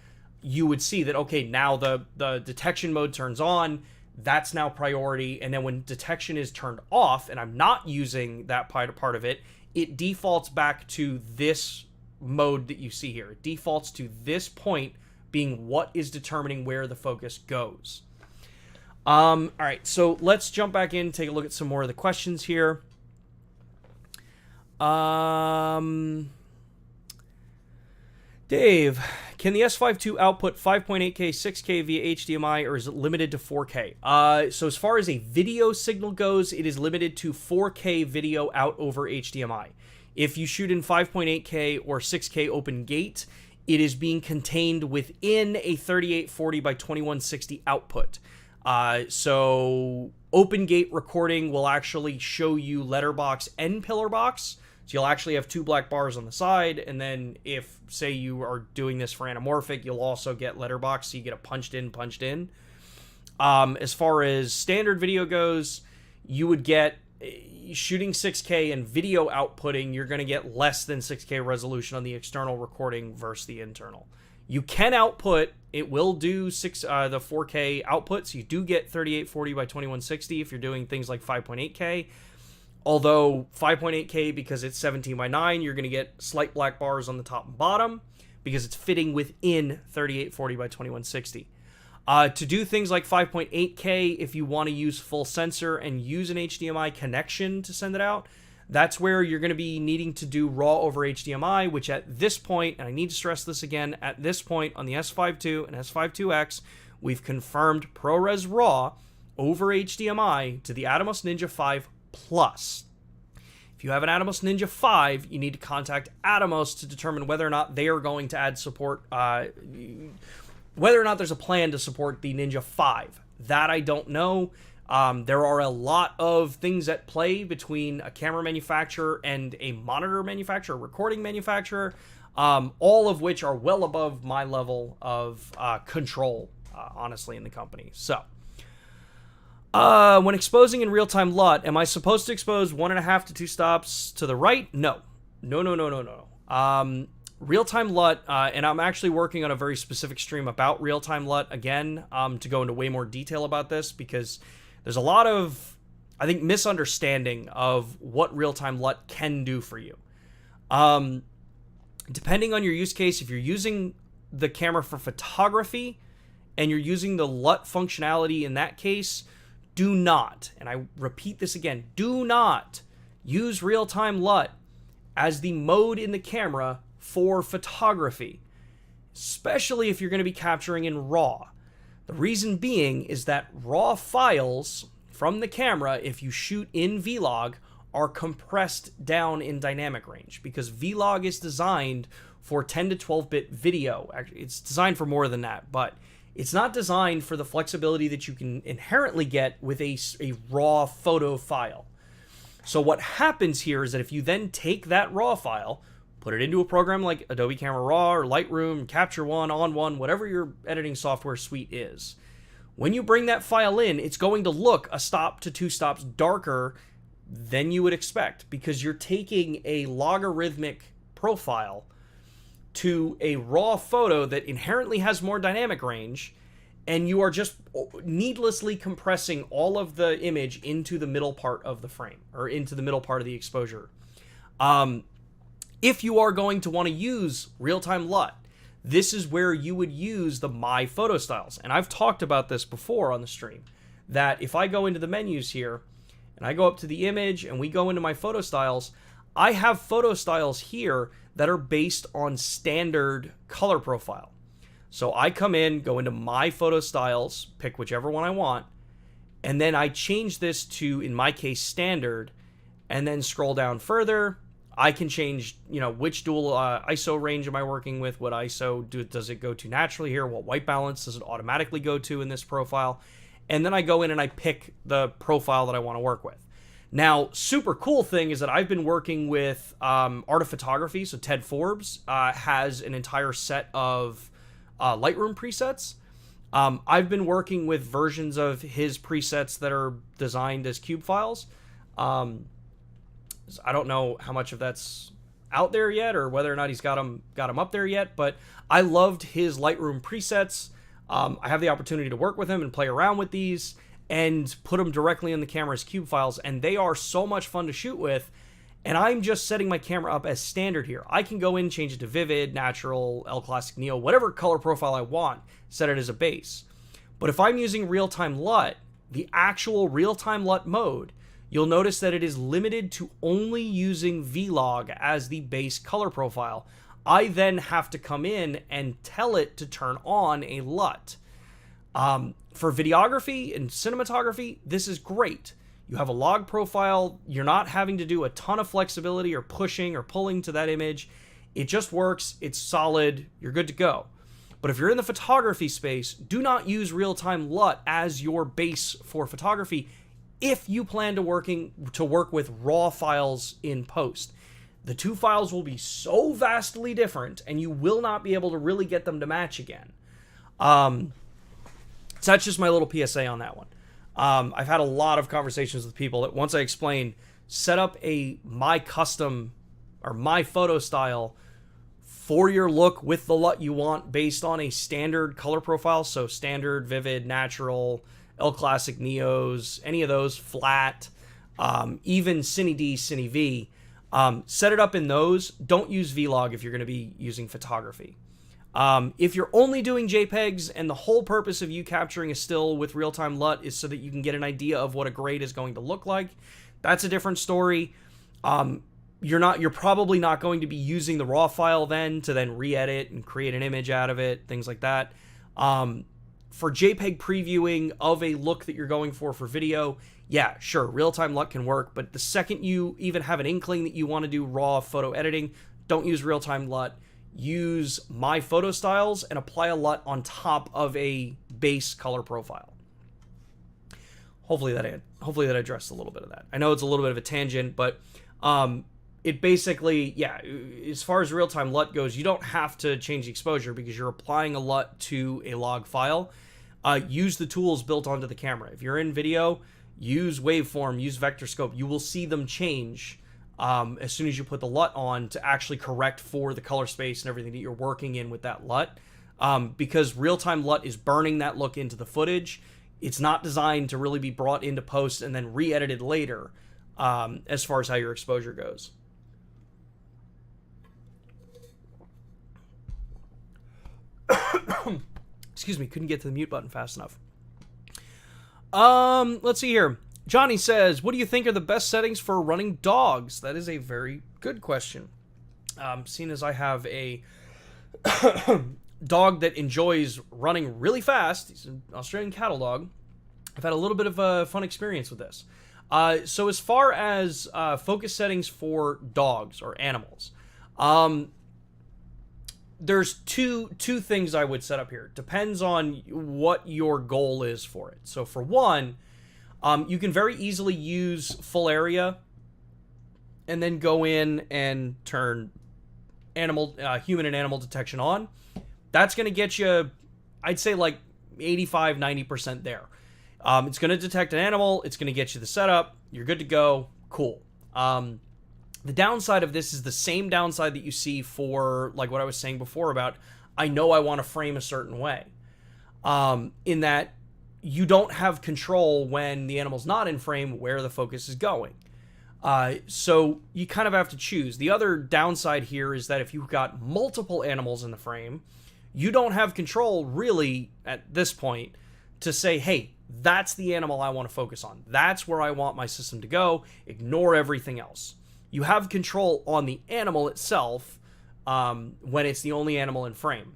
you would see that, okay, now the detection mode turns on, that's now priority, and then when detection is turned off and I'm not using that part of it, it defaults back to this mode that you see here. It defaults to this point being what is determining where the focus goes. All right, so let's jump back in, take a look at some more of the questions here. Dave, can the S5 II output 5.8K, 6K via HDMI, or is it limited to 4K? So as far as a video signal goes, it is limited to 4K video out over HDMI. If you shoot in 5.8K or 6K open gate, it is being contained within a 3840 by 2160 output. So open gate recording will actually show you letterbox and pillar box. So you'll actually have two black bars on the side, and then if, say, you are doing this for anamorphic, you'll also get letterbox, so you get a punched in. As far as standard video goes, you would get shooting 6K and video outputting, you're going to get less than 6K resolution on the external recording versus the internal. You can output, it will do the 4K output, so you do get 3840 by 2160 if you're doing things like 5.8K. Although 5.8K, because it's 17 by 9, you're going to get slight black bars on the top and bottom because it's fitting within 3840 by 2160. To do things like 5.8K, if you want to use full sensor and use an HDMI connection to send it out, that's where you're going to be needing to do RAW over HDMI, which at this point, and I need to stress this again, at this point on the S5 II and S5 IIX, we've confirmed ProRes RAW over HDMI to the Atomos Ninja 5 Plus. If you have an Atomos Ninja 5, you need to contact Atomos to determine whether or not they are going to add support, whether or not there's a plan to support the Ninja 5. That I don't know. There are a lot of things at play between a camera manufacturer and a monitor manufacturer, recording manufacturer, all of which are well above my level of control, honestly, in the company. So, when exposing in real-time LUT, am I supposed to expose 1.5 to 2 stops to the right? No. No. Real-time LUT, and I'm actually working on a very specific stream about real-time LUT again, to go into way more detail about this, because there's a lot of, I think, misunderstanding of what real-time LUT can do for you. Depending on your use case, if you're using the camera for photography and you're using the LUT functionality in that case, do not, and I repeat this again, do not use real-time LUT as the mode in the camera for photography, especially if you're going to be capturing in RAW. The reason being is that RAW files from the camera, if you shoot in Vlog, are compressed down in dynamic range, because Vlog is designed for 10 to 12-bit video. Actually, it's designed for more than that, but it's not designed for the flexibility that you can inherently get with a RAW photo file. So what happens here is that if you then take that RAW file, put it into a program like Adobe Camera Raw or Lightroom, Capture One, On One, whatever your editing software suite is, when you bring that file in, it's going to look 1 stop to 2 stops darker than you would expect, because you're taking a logarithmic profile to a RAW photo that inherently has more dynamic range, and you are just needlessly compressing all of the image into the middle part of the frame, or into the middle part of the exposure. If you are going to want to use real-time LUT, this is where you would use the My Photo Styles. And I've talked about this before on the stream, that if I go into the menus here, and I go up to the image, and we go into My Photo Styles, I have photo styles here that are based on standard color profile. So I come in, go into My Photo Styles, pick whichever one I want, and then I change this to, in my case, standard, and then scroll down further. I can change, which dual ISO range am I working with, what ISO does it go to naturally here, what white balance does it automatically go to in this profile, and then I go in and I pick the profile that I want to work with. Now, super cool thing is that I've been working with Art of Photography, so Ted Forbes has an entire set of Lightroom presets. I've been working with versions of his presets that are designed as cube files. I don't know how much of that's out there yet, or whether or not he's got them up there yet, but I loved his Lightroom presets. I have the opportunity to work with him and play around with these and put them directly in the camera as cube files, and they are so much fun to shoot with. And I'm just setting my camera up as standard here. I can go in, change it to Vivid, Natural, L Classic Neo, whatever color profile I want, set it as a base. But if I'm using real-time LUT, the actual real-time LUT mode, you'll notice that it is limited to only using Vlog as the base color profile. I then have to come in and tell it to turn on a LUT. For videography and cinematography, this is great. You have a log profile. You're not having to do a ton of flexibility or pushing or pulling to that image. It just works. It's solid. You're good to go. But if you're in the photography space, do not use real-time LUT as your base for photography if you plan to work with raw files in post. The two files will be so vastly different, and you will not be able to really get them to match again. So that's just my little PSA on that one. I've had a lot of conversations with people that once I explain, set up my custom or my photo style for your look with the LUT you want based on a standard color profile. So standard, vivid, natural, L Classic, Neos, any of those, flat, even Cine D, Cine V. Set it up in those. Don't use Vlog if you're going to be using photography. If you're only doing JPEGs and the whole purpose of you capturing a still with real-time LUT is so that you can get an idea of what a grade is going to look like, that's a different story. You're probably not going to be using the raw file then to then re-edit and create an image out of it, things like that. For JPEG previewing of a look that you're going for video, yeah, sure, real-time LUT can work, but the second you even have an inkling that you want to do raw photo editing, don't use real-time LUT. Use my photo styles and apply a LUT on top of a base color profile. Hopefully that addressed a little bit of that. I know it's a little bit of a tangent, but it basically, yeah, as far as real-time LUT goes, you don't have to change the exposure because you're applying a LUT to a log file. Use the tools built onto the camera. If you're in video, use waveform, use vector scope. You will see them change as soon as you put the LUT on to actually correct for the color space and everything that you're working in with that LUT. Because real-time LUT is burning that look into the footage. It's not designed to really be brought into post and then re-edited later as far as how your exposure goes. Excuse me, couldn't get to the mute button fast enough. Let's see here. Johnny says, what do you think are the best settings for running dogs? That is a very good question. Seeing as I have a dog that enjoys running really fast, he's an Australian cattle dog, I've had a little bit of a fun experience with this. So as far as focus settings for dogs or animals, there's two things I would set up here. Depends on what your goal is for it. So for one, you can very easily use full area and then go in and turn human and animal detection on. That's going to get you, I'd say, like 85-90% there. It's going to detect an animal. It's going to get you the setup. You're good to go. Cool. The downside of this is the same downside that you see for, like what I was saying before about, I know I want to frame a certain way. In that you don't have control when the animal's not in frame where the focus is going. So you kind of have to choose. The other downside here is that if you've got multiple animals in the frame, you don't have control really at this point to say, hey, that's the animal I want to focus on. That's where I want my system to go. Ignore everything else. You have control on the animal itself when it's the only animal in frame.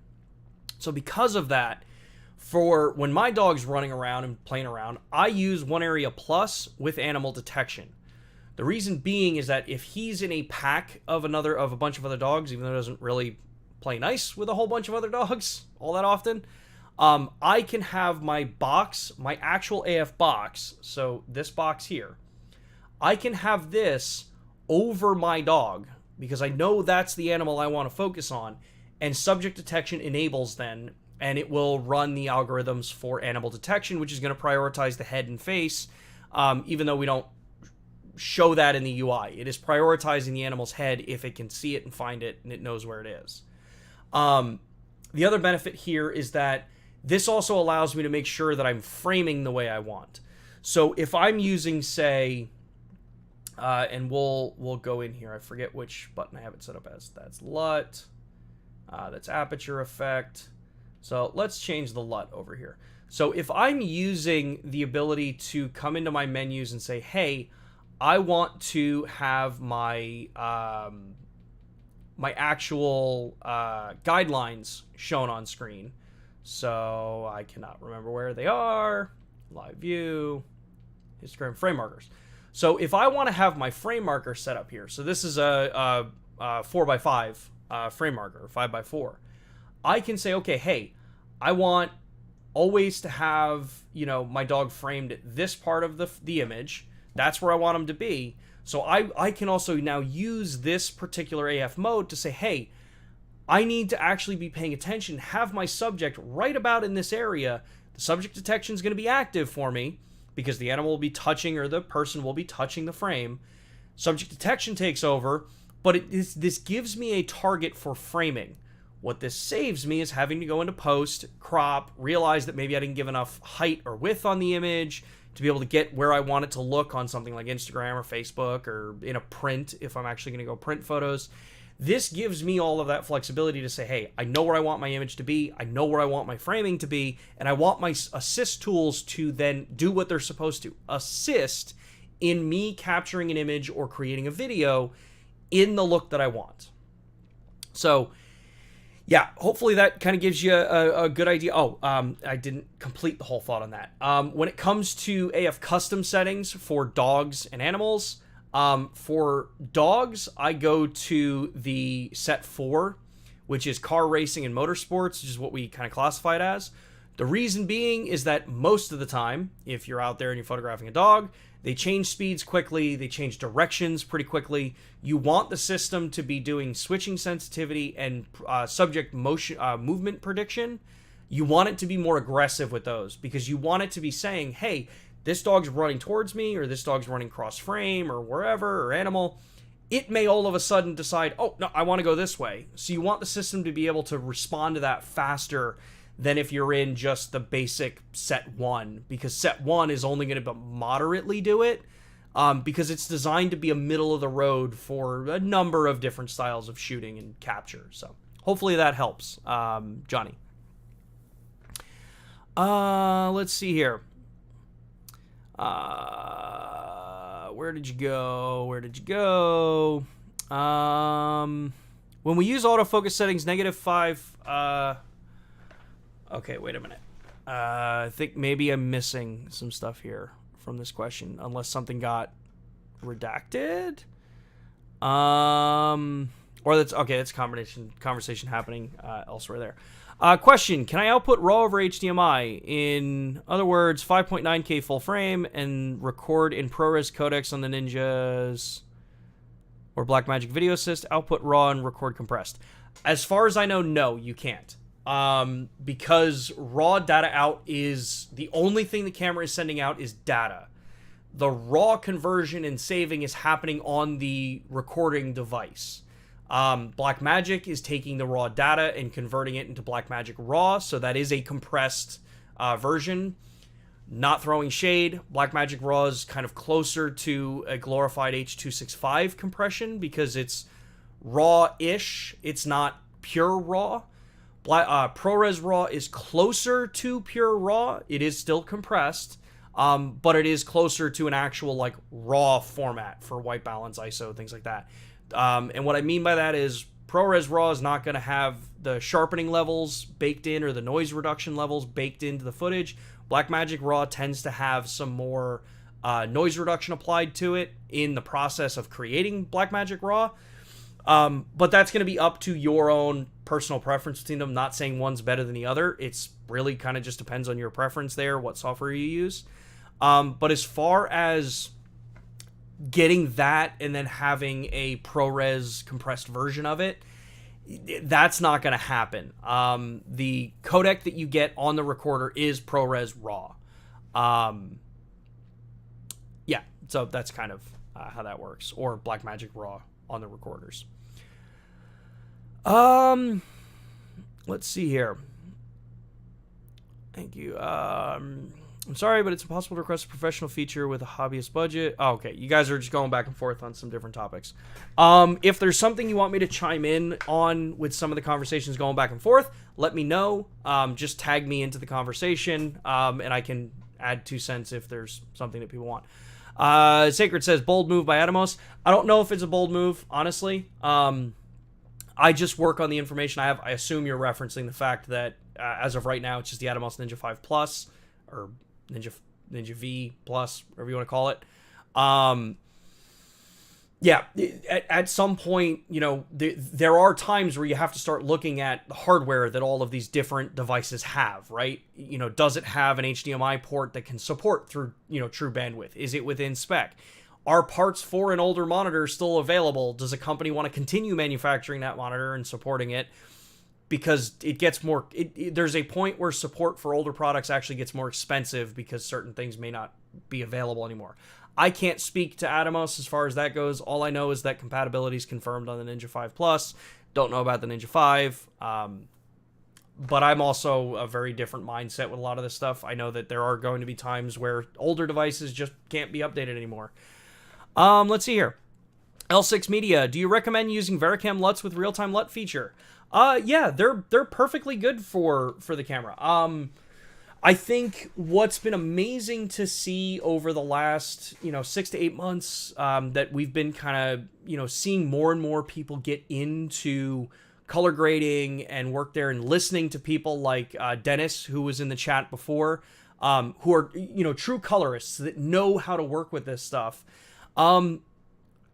So because of that, for when my dog's running around and playing around, I use One Area Plus with animal detection. The reason being is that if he's in a pack of a bunch of other dogs, even though it doesn't really play nice with a whole bunch of other dogs all that often, I can have my box, my actual AF box, so this box here, I can have this over my dog because I know that's the animal I want to focus on, and subject detection enables then, and it will run the algorithms for animal detection, which is going to prioritize the head and face, even though we don't show that in the UI. It is prioritizing the animal's head if it can see it and find it, and it knows where it is. The other benefit here is that this also allows me to make sure that I'm framing the way I want. So if I'm using, say, and we'll go in here. I forget which button I have it set up as. That's LUT. That's aperture effect. So let's change the LUT over here. So if I'm using the ability to come into my menus and say, hey, I want to have my my actual guidelines shown on screen. So I cannot remember where they are. Live view, histogram, frame markers. So if I want to have my frame marker set up here, so this is a 4x5 frame marker, 5x4, I can say, okay, hey, I want always to have, my dog framed at this part of the image. That's where I want him to be. So I can also now use this particular AF mode to say, hey, I need to actually be paying attention, have my subject right about in this area. The subject detection is going to be active for me because the animal will be touching, or the person will be touching the frame. Subject detection takes over, but this gives me a target for framing. What this saves me is having to go into post, crop, realize that maybe I didn't give enough height or width on the image to be able to get where I want it to look on something like Instagram or Facebook, or in a print if I'm actually going to go print photos. This gives me all of that flexibility to say, hey, I know where I want my image to be, I know where I want my framing to be, and I want my assist tools to then do what they're supposed to. Assist in me capturing an image or creating a video in the look that I want. So, yeah, hopefully that kind of gives you a good idea. I didn't complete the whole thought on that. When it comes to AF custom settings for dogs and animals, for dogs, I go to the set 4, which is car racing and motorsports, which is what we kind of classify it as. The reason being is that most of the time, if you're out there and you're photographing a dog, they change speeds quickly, they change directions pretty quickly. You want the system to be doing switching sensitivity and subject motion movement prediction. You want it to be more aggressive with those, because you want it to be saying, hey, this dog's running towards me, or this dog's running cross frame, or wherever, or animal. It may all of a sudden decide, oh, no, I want to go this way. So you want the system to be able to respond to that faster than if you're in just the basic set 1, because set 1 is only going to moderately do it, because it's designed to be a middle of the road for a number of different styles of shooting and capture. So hopefully that helps, Johnny. Let's see here. Where did you go? When we use autofocus settings, -5, okay, wait a minute. I think maybe I'm missing some stuff here from this question, unless something got redacted. Or that's okay. That's conversation happening elsewhere there. Question: can I output RAW over HDMI? In other words, 5.9K full frame and record in ProRes codecs on the Ninjas or Blackmagic Video Assist. Output RAW and record compressed. As far as I know, no, you can't. Because raw data out is the only thing the camera is sending out is data. The raw conversion and saving is happening on the recording device. Blackmagic is taking the raw data and converting it into Blackmagic RAW, so that is a compressed version. Not throwing shade, Blackmagic RAW is kind of closer to a glorified H.265 compression because it's raw-ish. It's not pure raw. ProRes RAW is closer to pure RAW. It is still compressed, but it is closer to an actual like RAW format for white balance, ISO, things like that. And what I mean by that is ProRes RAW is not going to have the sharpening levels baked in or the noise reduction levels baked into the footage. Blackmagic RAW tends to have some more noise reduction applied to it in the process of creating Blackmagic RAW. But that's going to be up to your own personal preference between them. Not saying one's better than the other. It's really kind of just depends on your preference there, what software you use. But as far as getting that and then having a ProRes compressed version of it, that's not going to happen. The codec that you get on the recorder is ProRes RAW. Yeah, so that's kind of how that works. Or Blackmagic RAW on the recorders. Let's see here. Thank you. I'm sorry, but it's impossible to request a professional feature with a hobbyist budget. Oh, okay, you guys are just going back and forth on some different topics. If there's something you want me to chime in on with some of the conversations going back and forth, let me know. Just tag me into the conversation, and I can add 2 cents if there's something that people want. Sacred says, bold move by Atomos. I don't know if it's a bold move, honestly. I just work on the information I have. I assume you're referencing the fact that as of right now, it's just the Atomos Ninja 5 Plus, or Ninja V Plus, whatever you want to call it. Yeah, at some point, you know, there are times where you have to start looking at the hardware that all of these different devices have, right? You know, does it have an HDMI port that can support through, you know, true bandwidth? Is it within spec? Are parts for an older monitor still available? Does a company want to continue manufacturing that monitor and supporting it? Because it gets more, there's a point where support for older products actually gets more expensive because certain things may not be available anymore. I can't speak to Atomos as far as that goes. All I know is that compatibility is confirmed on the Ninja 5 Plus. Don't know about the Ninja 5. But I'm also a very different mindset with a lot of this stuff. I know that there are going to be times where older devices just can't be updated anymore. Let's see here. L6 Media, do you recommend using VariCam LUTs with real-time LUT feature? Yeah, they're perfectly good for the camera. I think what's been amazing to see over the last, 6 to 8 months, that we've been kind of, seeing more and more people get into color grading and work there, and listening to people like Dennis, who was in the chat before, who are, true colorists that know how to work with this stuff.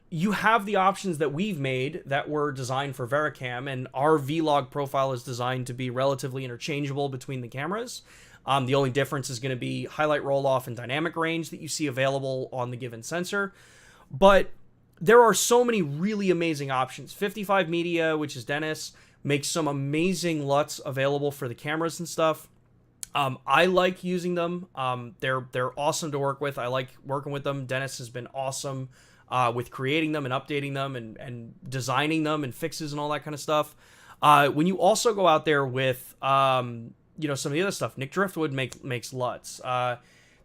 You have the options that we've made that were designed for VariCam, and our Vlog profile is designed to be relatively interchangeable between the cameras. The only difference is going to be highlight roll-off and dynamic range that you see available on the given sensor. But there are so many really amazing options. 55 Media, which is Dennis, makes some amazing LUTs available for the cameras and stuff. I like using them. They're awesome to work with. I like working with them. Dennis has been awesome with creating them and updating them and designing them and fixes and all that kind of stuff. When you also go out there with some of the other stuff, Nick Driftwood makes LUTs.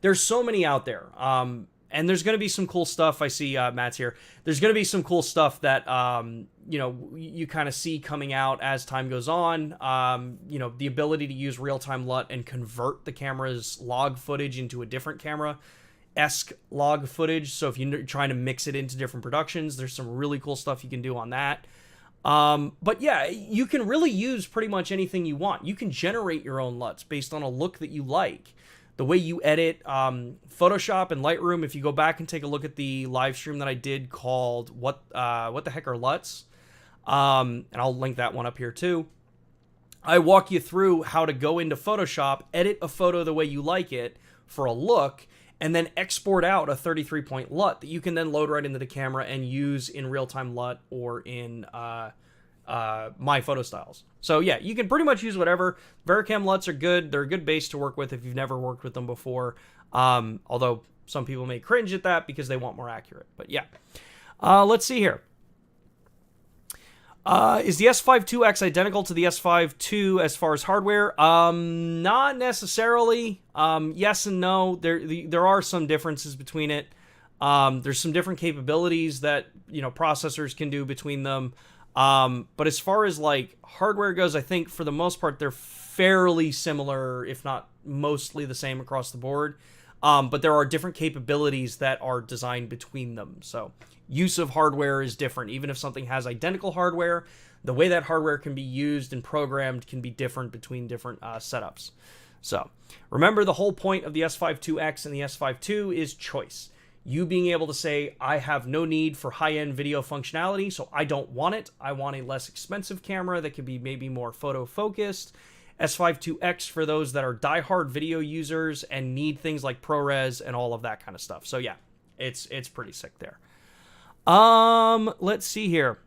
There's so many out there. And there's going to be some cool stuff. I see Matt's here. There's going to be some cool stuff that, you kind of see coming out as time goes on. The ability to use real-time LUT and convert the camera's log footage into a different camera-esque log footage. So if you're trying to mix it into different productions, there's some really cool stuff you can do on that. But yeah, you can really use pretty much anything you want. You can generate your own LUTs based on a look that you like. The way you edit, Photoshop and Lightroom, if you go back and take a look at the live stream that I did called What the Heck Are LUTs? And I'll link that one up here too. I walk you through how to go into Photoshop, edit a photo the way you like it for a look, and then export out a 33-point LUT that you can then load right into the camera and use in real-time LUT or in My Photo Styles. So yeah, you can pretty much use whatever. VariCam LUTs are good. They're a good base to work with if you've never worked with them before. Although some people may cringe at that because they want more accurate. But yeah. Let's see here. Is the S5 IIX identical to the S5 II as far as hardware? Not necessarily. Yes and no. There are some differences between it. There's some different capabilities that, processors can do between them. But as far as like hardware goes, I think for the most part, they're fairly similar, if not mostly the same across the board. But there are different capabilities that are designed between them. So use of hardware is different. Even if something has identical hardware, the way that hardware can be used and programmed can be different between different setups. So remember, the whole point of the S5 IIX and the S5 II is choice. You being able to say, I have no need for high-end video functionality, so I don't want it. I want a less expensive camera that can be maybe more photo-focused. S5 IIX for those that are diehard video users and need things like ProRes and all of that kind of stuff. So yeah, it's pretty sick there. Let's see here.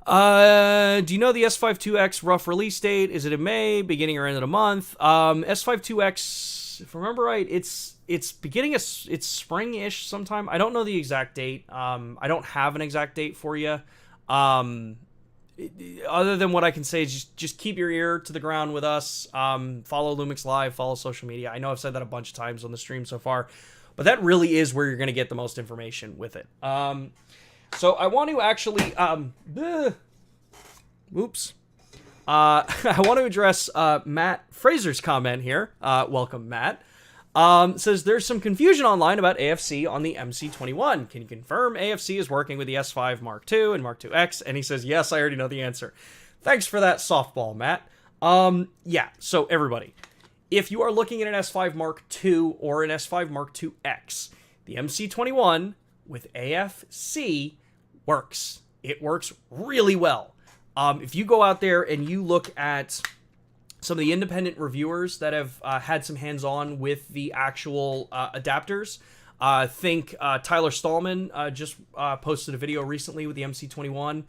Do you know the S5 IIX rough release date? Is it in May, beginning or end of the month? S5 IIX, if I remember right, it's beginning it's spring-ish sometime. I don't know the exact date. I don't have an exact date for you. Other than what I can say is just keep your ear to the ground with us. Follow Lumix Live, follow social media. I know I've said that a bunch of times on the stream so far, but that really is where you're going to get the most information with it. So I want to actually, oops. I want to address Matt Fraser's comment here. Welcome, Matt. Says there's some confusion online about AFC on the MC21. Can you confirm AFC is working with the S5 Mark II and Mark IIX? And he says, yes, I already know the answer. Thanks for that softball, Matt. Yeah, so everybody, if you are looking at an S5 Mark II or an S5 Mark IIX, the MC21 with AFC works. It works really well. If you go out there and you look at some of the independent reviewers that have had some hands-on with the actual adapters, think Tyler Stallman just posted a video recently with the MC21.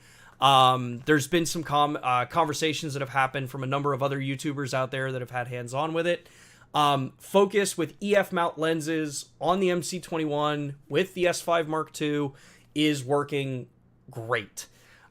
There's been some conversations that have happened from a number of other YouTubers out there that have had hands-on with it. Focus with EF mount lenses on the MC21 with the S5 Mark II is working great.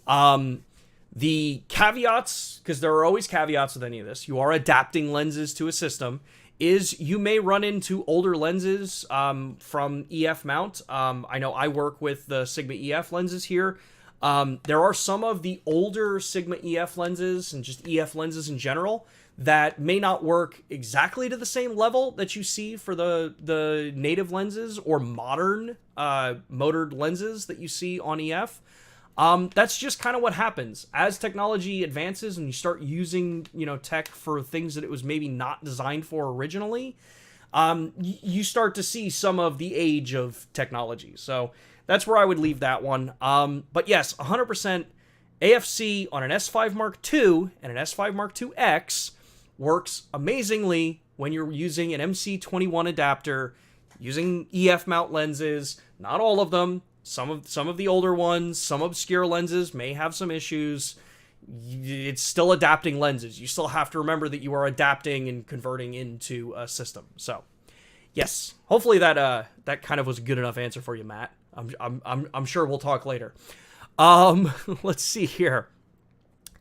The caveats, because there are always caveats with any of this, you are adapting lenses to a system, is you may run into older lenses from EF mount. I know I work with the Sigma EF lenses here. There are some of the older Sigma EF lenses and just EF lenses in general that may not work exactly to the same level that you see for the native lenses or modern motored lenses that you see on EF. That's just kind of what happens as technology advances and you start using, tech for things that it was maybe not designed for originally. You start to see some of the age of technology. So that's where I would leave that one. But yes, 100% AFC on an S5 Mark II and an S5 Mark II X works amazingly when you're using an MC21 adapter, using EF mount lenses. Not all of them. Some of the older ones, some obscure lenses may have some issues. It's still adapting lenses. You still have to remember that you are adapting and converting into a system. So, yes, hopefully that kind of was a good enough answer for you, Matt. I'm sure we'll talk later. Let's see here.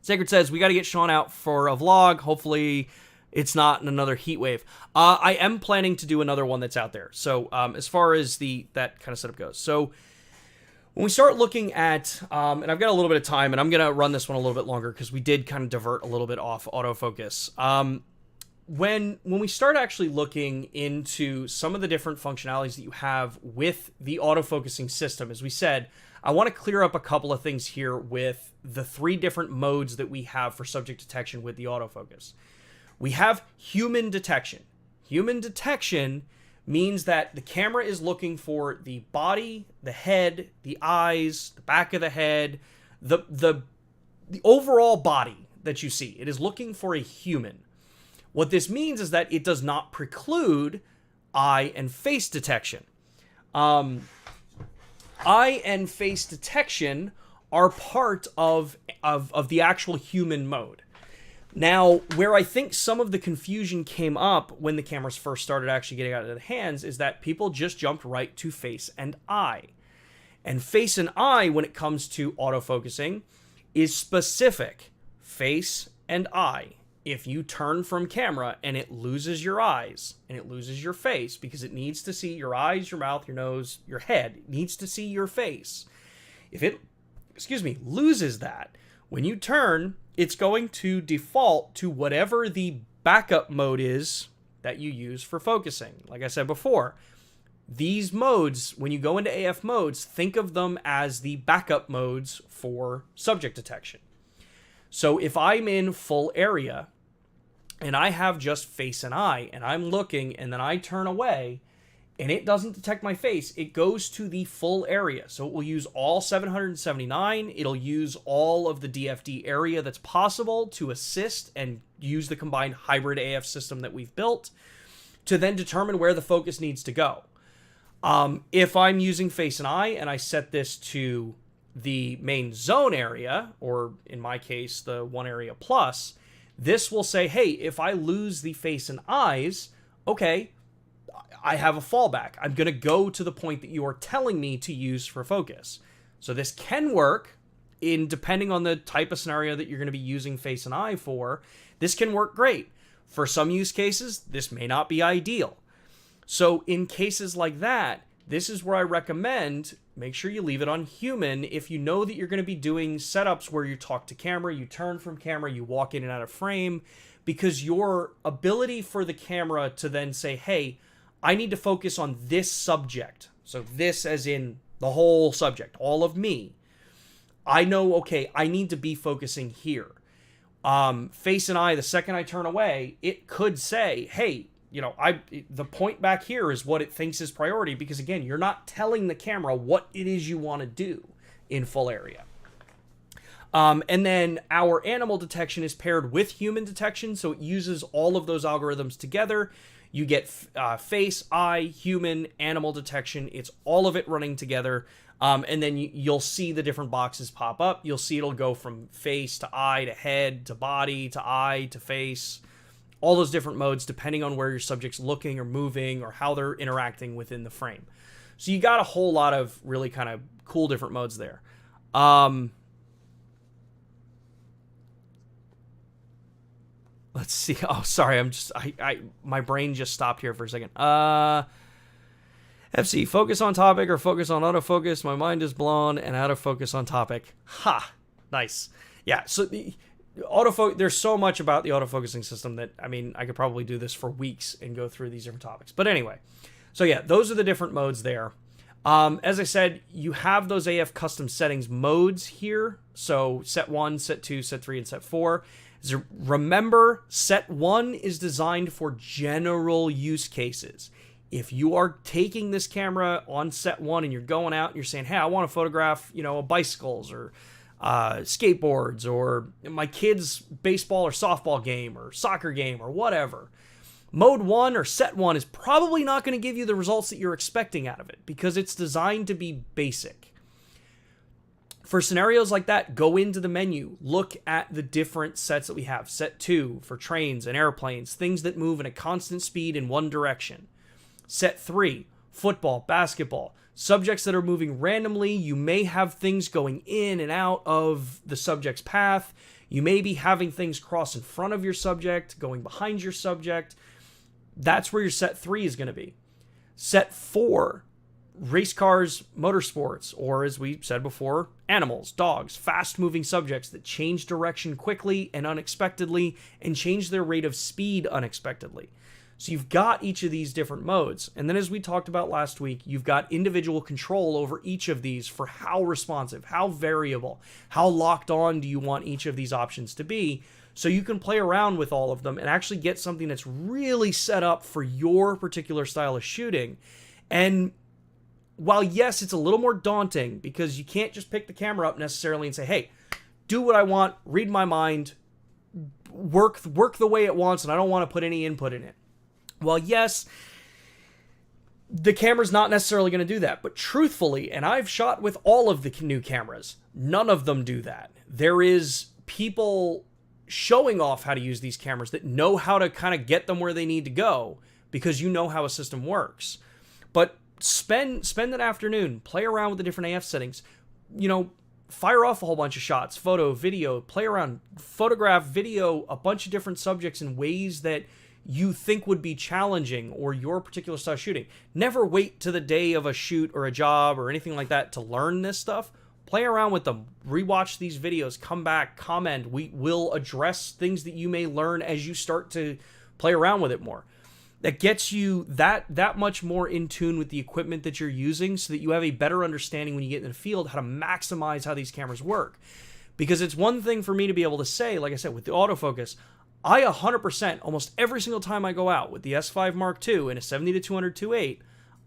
Sacred says we got to get Sean out for a vlog. Hopefully it's not in another heat wave. I am planning to do another one that's out there. So as far as that kind of setup goes. So when we start looking at, and I've got a little bit of time, and I'm going to run this one a little bit longer because we did kind of divert a little bit off autofocus. When we start actually looking into some of the different functionalities that you have with the autofocusing system, as we said, I want to clear up a couple of things here with the 3 different modes that we have for subject detection with the autofocus. We have human detection. Human detection means that the camera is looking for the body, the head, the eyes, the back of the head, the overall body that you see. It is looking for a human. What this means is that it does not preclude eye and face detection. Eye and face detection are part of the actual human mode. Now, where I think some of the confusion came up when the cameras first started actually getting out of the hands is that people just jumped right to face and eye. And face and eye, when it comes to autofocusing, is specific. Face and eye. If you turn from camera and it loses your eyes and it loses your face because it needs to see your eyes, your mouth, your nose, your head, it needs to see your face. If it, loses that, when you turn, it's going to default to whatever the backup mode is that you use for focusing. Like I said before, these modes, when you go into AF modes, think of them as the backup modes for subject detection. So if I'm in full area and I have just face and eye and I'm looking and then I turn away and it doesn't detect my face, it goes to the full area. So it will use all 779. It'll use all of the DFD area that's possible to assist and use the combined hybrid AF system that we've built to then determine where the focus needs to go. If I'm using face and eye and I set this to the main zone area, or in my case, the 1 area plus, this will say, hey, if I lose the face and eyes, okay, I have a fallback. I'm going to go to the point that you are telling me to use for focus. So this can work depending on the type of scenario that you're going to be using face and eye for. This can work great. For some use cases, this may not be ideal. So in cases like that, this is where I recommend make sure you leave it on human if you know that you're going to be doing setups where you talk to camera, you turn from camera, you walk in and out of frame, because your ability for the camera to then say, hey, I need to focus on this subject. So this as in the whole subject, all of me. I know, okay, I need to be focusing here. Face and eye, the second I turn away, it could say, hey, the point back here is what it thinks is priority, because again, you're not telling the camera what it is you want to do in full area. And then our animal detection is paired with human detection, so it uses all of those algorithms together. You get face, eye, human, animal detection. It's all of it running together. And then you'll see the different boxes pop up. You'll see it'll go from face to eye to head to body to eye to face, all those different modes depending on where your subject's looking or moving or how they're interacting within the frame. So you got a whole lot of really kind of cool different modes there. Let's see. Oh, sorry. My brain just stopped here for a second. FC, focus on topic or focus on autofocus. My mind is blown and out of focus on topic. Ha! Nice. Yeah, so the autofocus, there's so much about the autofocusing system that, I mean, I could probably do this for weeks and go through these different topics. But anyway, so yeah, those are the different modes there. As I said, you have those AF custom settings modes here. So set 1, set 2, set 3, and set 4. So remember, set 1 is designed for general use cases. If you are taking this camera on set 1 and you're going out and you're saying, hey, I want to photograph, bicycles or skateboards or my kid's baseball or softball game or soccer game or whatever, mode 1 or set 1 is probably not going to give you the results that you're expecting out of it because it's designed to be basic. For scenarios like that, go into the menu, look at the different sets that we have. Set 2 for trains and airplanes, things that move in a constant speed in one direction. Set 3, football, basketball, subjects that are moving randomly. You may have things going in and out of the subject's path. You may be having things cross in front of your subject, going behind your subject. That's where your set 3 is going to be. Set 4, race cars, motorsports, or as we said before, animals, dogs, fast-moving subjects that change direction quickly and unexpectedly and change their rate of speed unexpectedly. So you've got each of these different modes. And then as we talked about last week, you've got individual control over each of these for how responsive, how variable, how locked on do you want each of these options to be. So you can play around with all of them and actually get something that's really set up for your particular style of shooting. And while yes, it's a little more daunting because you can't just pick the camera up necessarily and say, hey, do what I want, read my mind, work the way it wants, and I don't want to put any input in it. Well, yes, the camera's not necessarily going to do that, but truthfully, and I've shot with all of the new cameras, none of them do that. There is people showing off how to use these cameras that know how to kind of get them where they need to go because you know how a system works. But spend that afternoon, play around with the different AF settings, fire off a whole bunch of shots, photo, video, play around, photograph, video, a bunch of different subjects in ways that you think would be challenging or your particular style of shooting. Never wait to the day of a shoot or a job or anything like that to learn this stuff. Play around with them, rewatch these videos, come back, comment. We will address things that you may learn as you start to play around with it more. That gets you that much more in tune with the equipment that you're using so that you have a better understanding when you get in the field how to maximize how these cameras work. Because it's one thing for me to be able to say, like I said, with the autofocus, I 100%, almost every single time I go out with the S5 Mark II and a 70-200 2.8,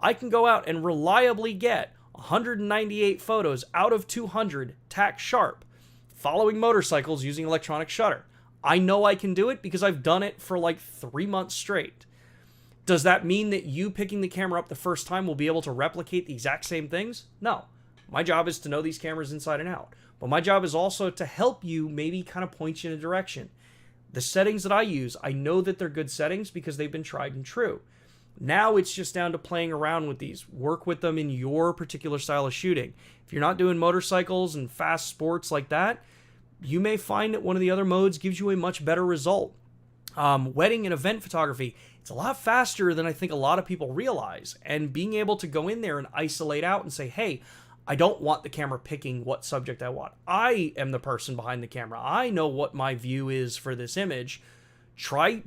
I can go out and reliably get 198 photos out of 200 tack sharp, following motorcycles using electronic shutter. I know I can do it because I've done it for like 3 months straight. Does that mean that you picking the camera up the first time will be able to replicate the exact same things? No. My job is to know these cameras inside and out. But my job is also to help you maybe kind of point you in a direction. The settings that I use, I know that they're good settings because they've been tried and true. Now it's just down to playing around with these. Work with them in your particular style of shooting. If you're not doing motorcycles and fast sports like that, you may find that one of the other modes gives you a much better result. Wedding and event photography, it's a lot faster than I think a lot of people realize. And being able to go in there and isolate out and say, hey, I don't want the camera picking what subject I want. I am the person behind the camera. I know what my view is for this image. Try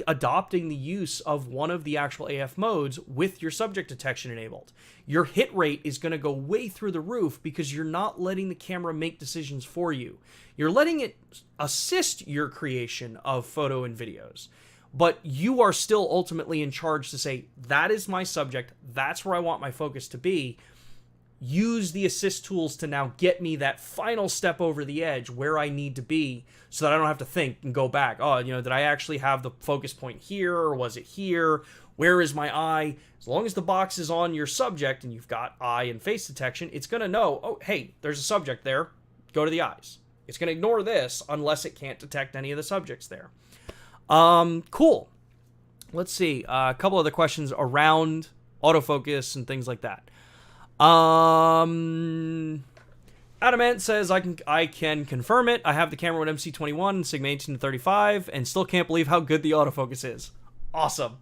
adopting the use of one of the actual AF modes with your subject detection enabled. Your hit rate is going to go way through the roof because you're not letting the camera make decisions for you. You're letting it assist your creation of photo and videos. But you are still ultimately in charge to say, that is my subject. That's where I want my focus to be. Use the assist tools to now get me that final step over the edge where I need to be so that I don't have to think and go back. Oh, did I actually have the focus point here or was it here? Where is my eye? As long as the box is on your subject and you've got eye and face detection, it's going to know, oh, hey, there's a subject there. Go to the eyes. It's going to ignore this unless it can't detect any of the subjects there. Cool. Let's see. A couple other questions around autofocus and things like that. Adamant says, I can confirm it. I have the camera with MC21 and Sigma 18-35 and still can't believe how good the autofocus is. Awesome.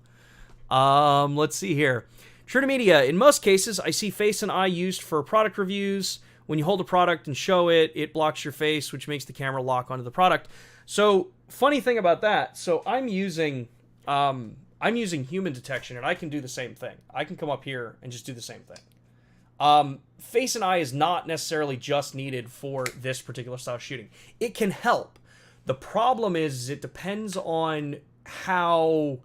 Let's see here. True to media. In most cases, I see face and eye used for product reviews. When you hold a product and show it, it blocks your face, which makes the camera lock onto the product. So, funny thing about that. So, I'm using human detection, and I can do the same thing. I can come up here and just do the same thing. Face and eye is not necessarily just needed for this particular style of shooting. It can help. The problem is it depends on how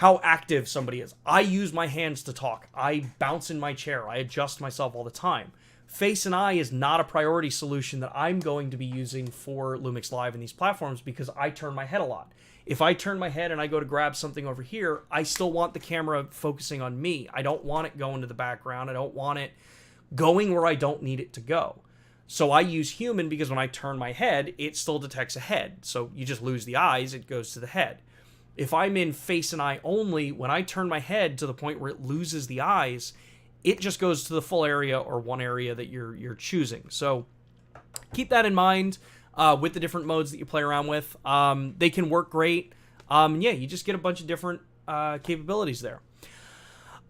active somebody is. I use my hands to talk. I bounce in my chair. I adjust myself all the time. Face and eye is not a priority solution that I'm going to be using for Lumix Live in these platforms because I turn my head a lot. If I turn my head and I go to grab something over here, I still want the camera focusing on me. I don't want it going to the background. I don't want it going where I don't need it to go. So I use human because when I turn my head, it still detects a head. So you just lose the eyes, it goes to the head. If I'm in face and eye only, when I turn my head to the point where it loses the eyes, it just goes to the full area or one area that you're choosing. So keep that in mind with the different modes that you play around with. They can work great. Yeah, you just get a bunch of different capabilities there.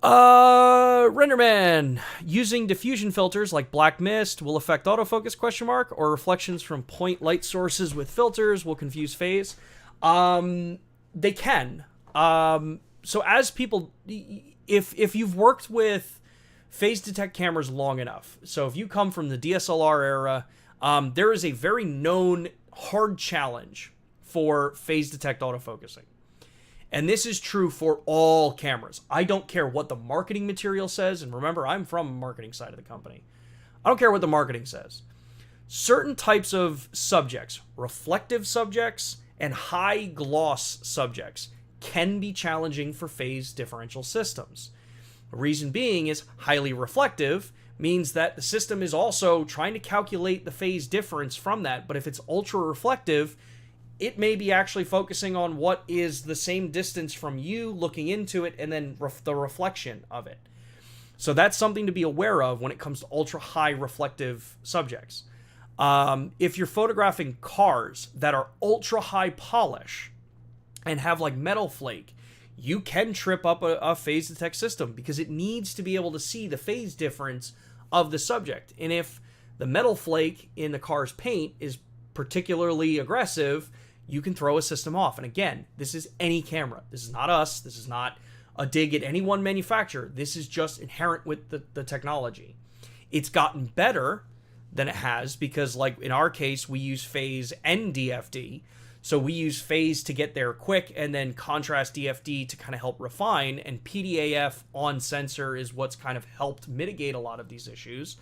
Renderman, using diffusion filters like black mist will affect autofocus ? Or reflections from point light sources with filters will confuse phase. They can. So as people, if you've worked with phase detect cameras long enough, so if you come from the DSLR era, there is a very known hard challenge for phase detect autofocusing. And this is true for all cameras. I don't care what the marketing material says, and remember, I'm from the marketing side of the company. I don't care what the marketing says. Certain types of subjects, reflective subjects, and high gloss subjects can be challenging for phase differential systems. The reason being is highly reflective means that the system is also trying to calculate the phase difference from that, but if it's ultra reflective, it may be actually focusing on what is the same distance from you looking into it and then the reflection of it. So that's something to be aware of when it comes to ultra high reflective subjects. If you're photographing cars that are ultra high polish and have like metal flake, you can trip up a phase detect system because it needs to be able to see the phase difference of the subject. And if the metal flake in the car's paint is particularly aggressive, you can throw a system off. And again, this is any camera. This is not us. This is not a dig at any one manufacturer. This is just inherent with the technology. It's gotten better than it has because, like in our case, we use phase and DFD. So we use phase to get there quick and then contrast DFD to kind of help refine, and PDAF on sensor is what's kind of helped mitigate a lot of these issues.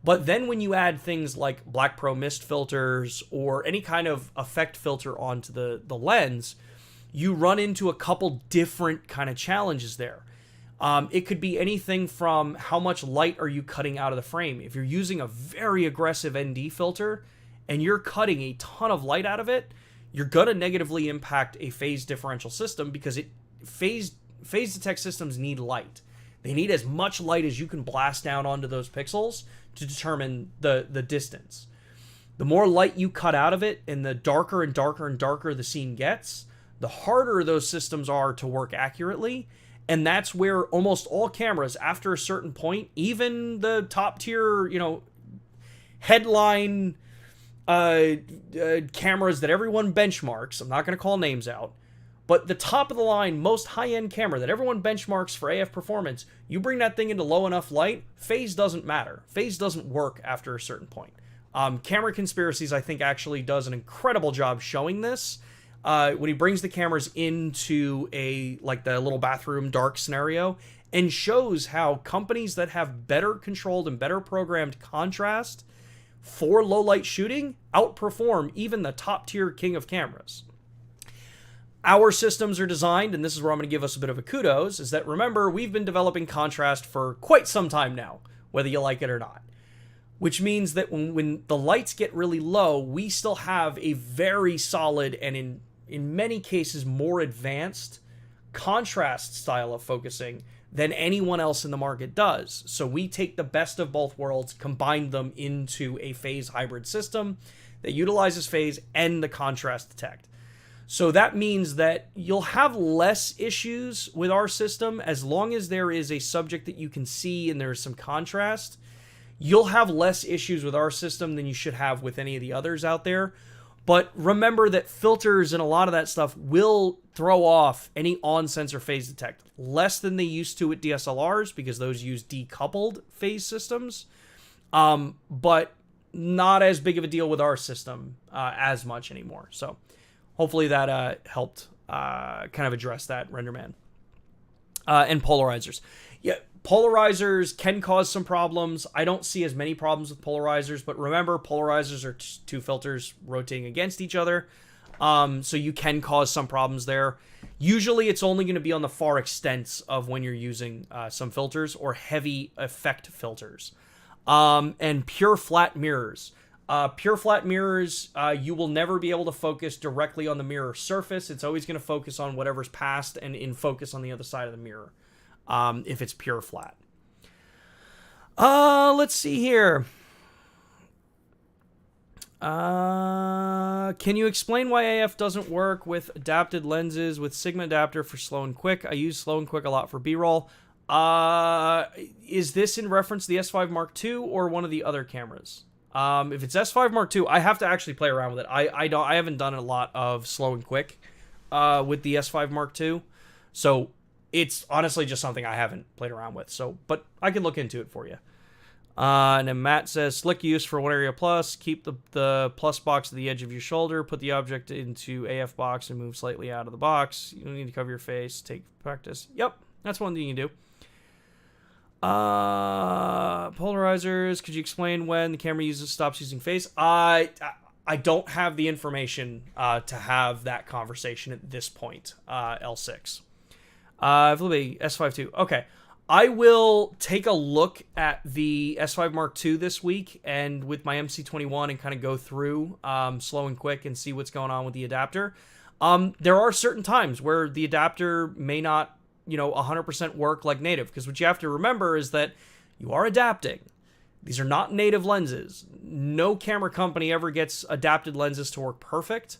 But then when you add things like Black Pro mist filters or any kind of effect filter onto the lens, you run into a couple different kind of challenges there. It could be anything from how much light are you cutting out of the frame. If you're using a very aggressive ND filter and you're cutting a ton of light out of it, you're going to negatively impact a phase differential system because phase detect systems need light. They need as much light as you can blast down onto those pixels to determine the distance. The more light you cut out of it and the darker and darker and darker the scene gets, the harder those systems are to work accurately. And that's where almost all cameras, after a certain point, even the top tier, headline cameras that everyone benchmarks, I'm not going to call names out, but the top of the line, most high-end camera that everyone benchmarks for AF performance, you bring that thing into low enough light, phase doesn't matter. Phase doesn't work after a certain point. Camera Conspiracies, I think, actually does an incredible job showing this. When he brings the cameras into the little bathroom dark scenario and shows how companies that have better controlled and better programmed contrast for low light shooting outperform even the top tier king of cameras. Our systems are designed, and this is where I'm going to give us a bit of a kudos, is that remember, we've been developing contrast for quite some time now, whether you like it or not. Which means that when the lights get really low, we still have a very solid and in many cases, more advanced contrast style of focusing than anyone else in the market does. So we take the best of both worlds, combine them into a phase hybrid system that utilizes phase and the contrast detect. So that means that you'll have less issues with our system as long as there is a subject that you can see and there's some contrast. You'll have less issues with our system than you should have with any of the others out there. But remember that filters and a lot of that stuff will throw off any on-sensor phase detect. Less than they used to with DSLRs because those use decoupled phase systems. But not as big of a deal with our system as much anymore. So hopefully that helped kind of address that, RenderMan. And polarizers. Yeah, polarizers can cause some problems. I don't see as many problems with polarizers, but remember, polarizers are two filters rotating against each other. So you can cause some problems there. Usually it's only going to be on the far extents of when you're using some filters or heavy effect filters. And pure flat mirrors. Pure flat mirrors, you will never be able to focus directly on the mirror surface. It's always going to focus on whatever's past and in focus on the other side of the mirror. If it's pure flat. Let's see here. Can you explain why AF doesn't work with adapted lenses with Sigma adapter for slow and quick? I use slow and quick a lot for B-roll. Is this in reference to the S5 Mark II or one of the other cameras? If it's S5 Mark II, I have to actually play around with it. I haven't done a lot of slow and quick with the S5 Mark II. So it's honestly just something I haven't played around with. So, but I can look into it for you. And then Matt says, slick use for one area plus. Keep the plus box at the edge of your shoulder. Put the object into AF box and move slightly out of the box. You don't need to cover your face. Take practice. Yep, that's one thing you can do. Polarizers. Could you explain when the camera stops using phase? I don't have the information to have that conversation at this point. L6. S5 II. Okay. I will take a look at the S5 Mark II this week and with my MC21 and kind of go through slow and quick and see what's going on with the adapter. There are certain times where the adapter may not, 100% work like native, because what you have to remember is that you are adapting. These are not native lenses. No camera company ever gets adapted lenses to work perfect.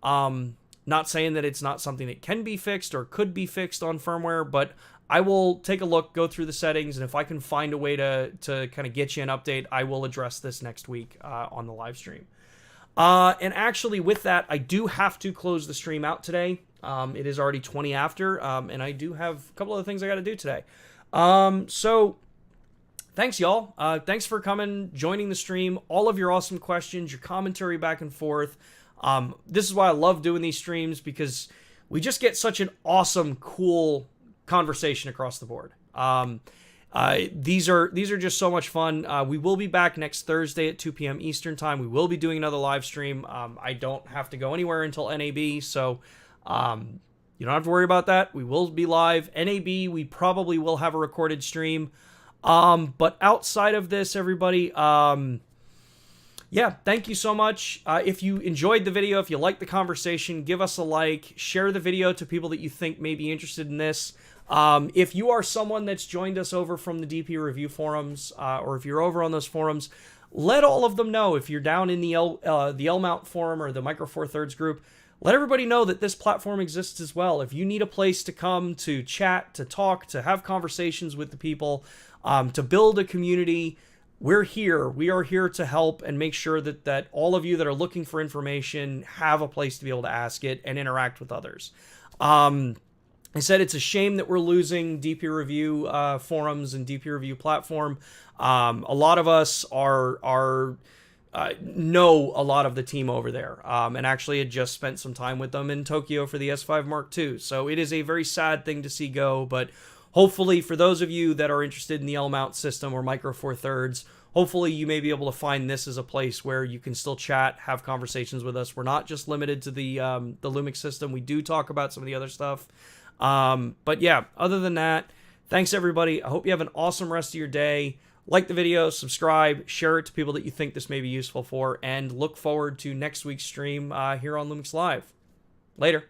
Not saying that it's not something that can be fixed or could be fixed on firmware, but I will take a look, go through the settings, and if I can find a way to kind of get you an update, I will address this next week on the live stream. And actually, with that, I do have to close the stream out today. It is already 20 after, and I do have a couple of things I got to do today. So thanks, y'all. Thanks for coming, joining the stream, all of your awesome questions, your commentary back and forth. This is why I love doing these streams, because we just get such an awesome, cool conversation across the board. These are just so much fun. We will be back next Thursday at 2 p.m. Eastern time. We will be doing another live stream. I don't have to go anywhere until NAB, so you don't have to worry about that. We will be live. NAB, we probably will have a recorded stream. But outside of this, everybody, yeah, thank you so much. If you enjoyed the video, if you liked the conversation, give us a like, share the video to people that you think may be interested in this. If you are someone that's joined us over from the DP Review forums, or if you're over on those forums, let all of them know. If you're down in the L-Mount forum or the Micro Four Thirds group, let everybody know that this platform exists as well. If you need a place to come to chat, to talk, to have conversations with the people, to build a community, we're here. We are here to help and make sure that all of you that are looking for information have a place to be able to ask it and interact with others. I said it's a shame that we're losing DP Review forums and DP Review platform. A lot of us know a lot of the team over there, and actually had just spent some time with them in Tokyo for the S5 Mark II. So it is a very sad thing to see go, but hopefully for those of you that are interested in the L-Mount system or Micro Four Thirds, hopefully you may be able to find this as a place where you can still chat, have conversations with us. We're not just limited to the Lumix system. We do talk about some of the other stuff. But yeah, other than that, thanks everybody. I hope you have an awesome rest of your day. Like the video, subscribe, share it to people that you think this may be useful for, and look forward to next week's stream here on Lumix Live. Later.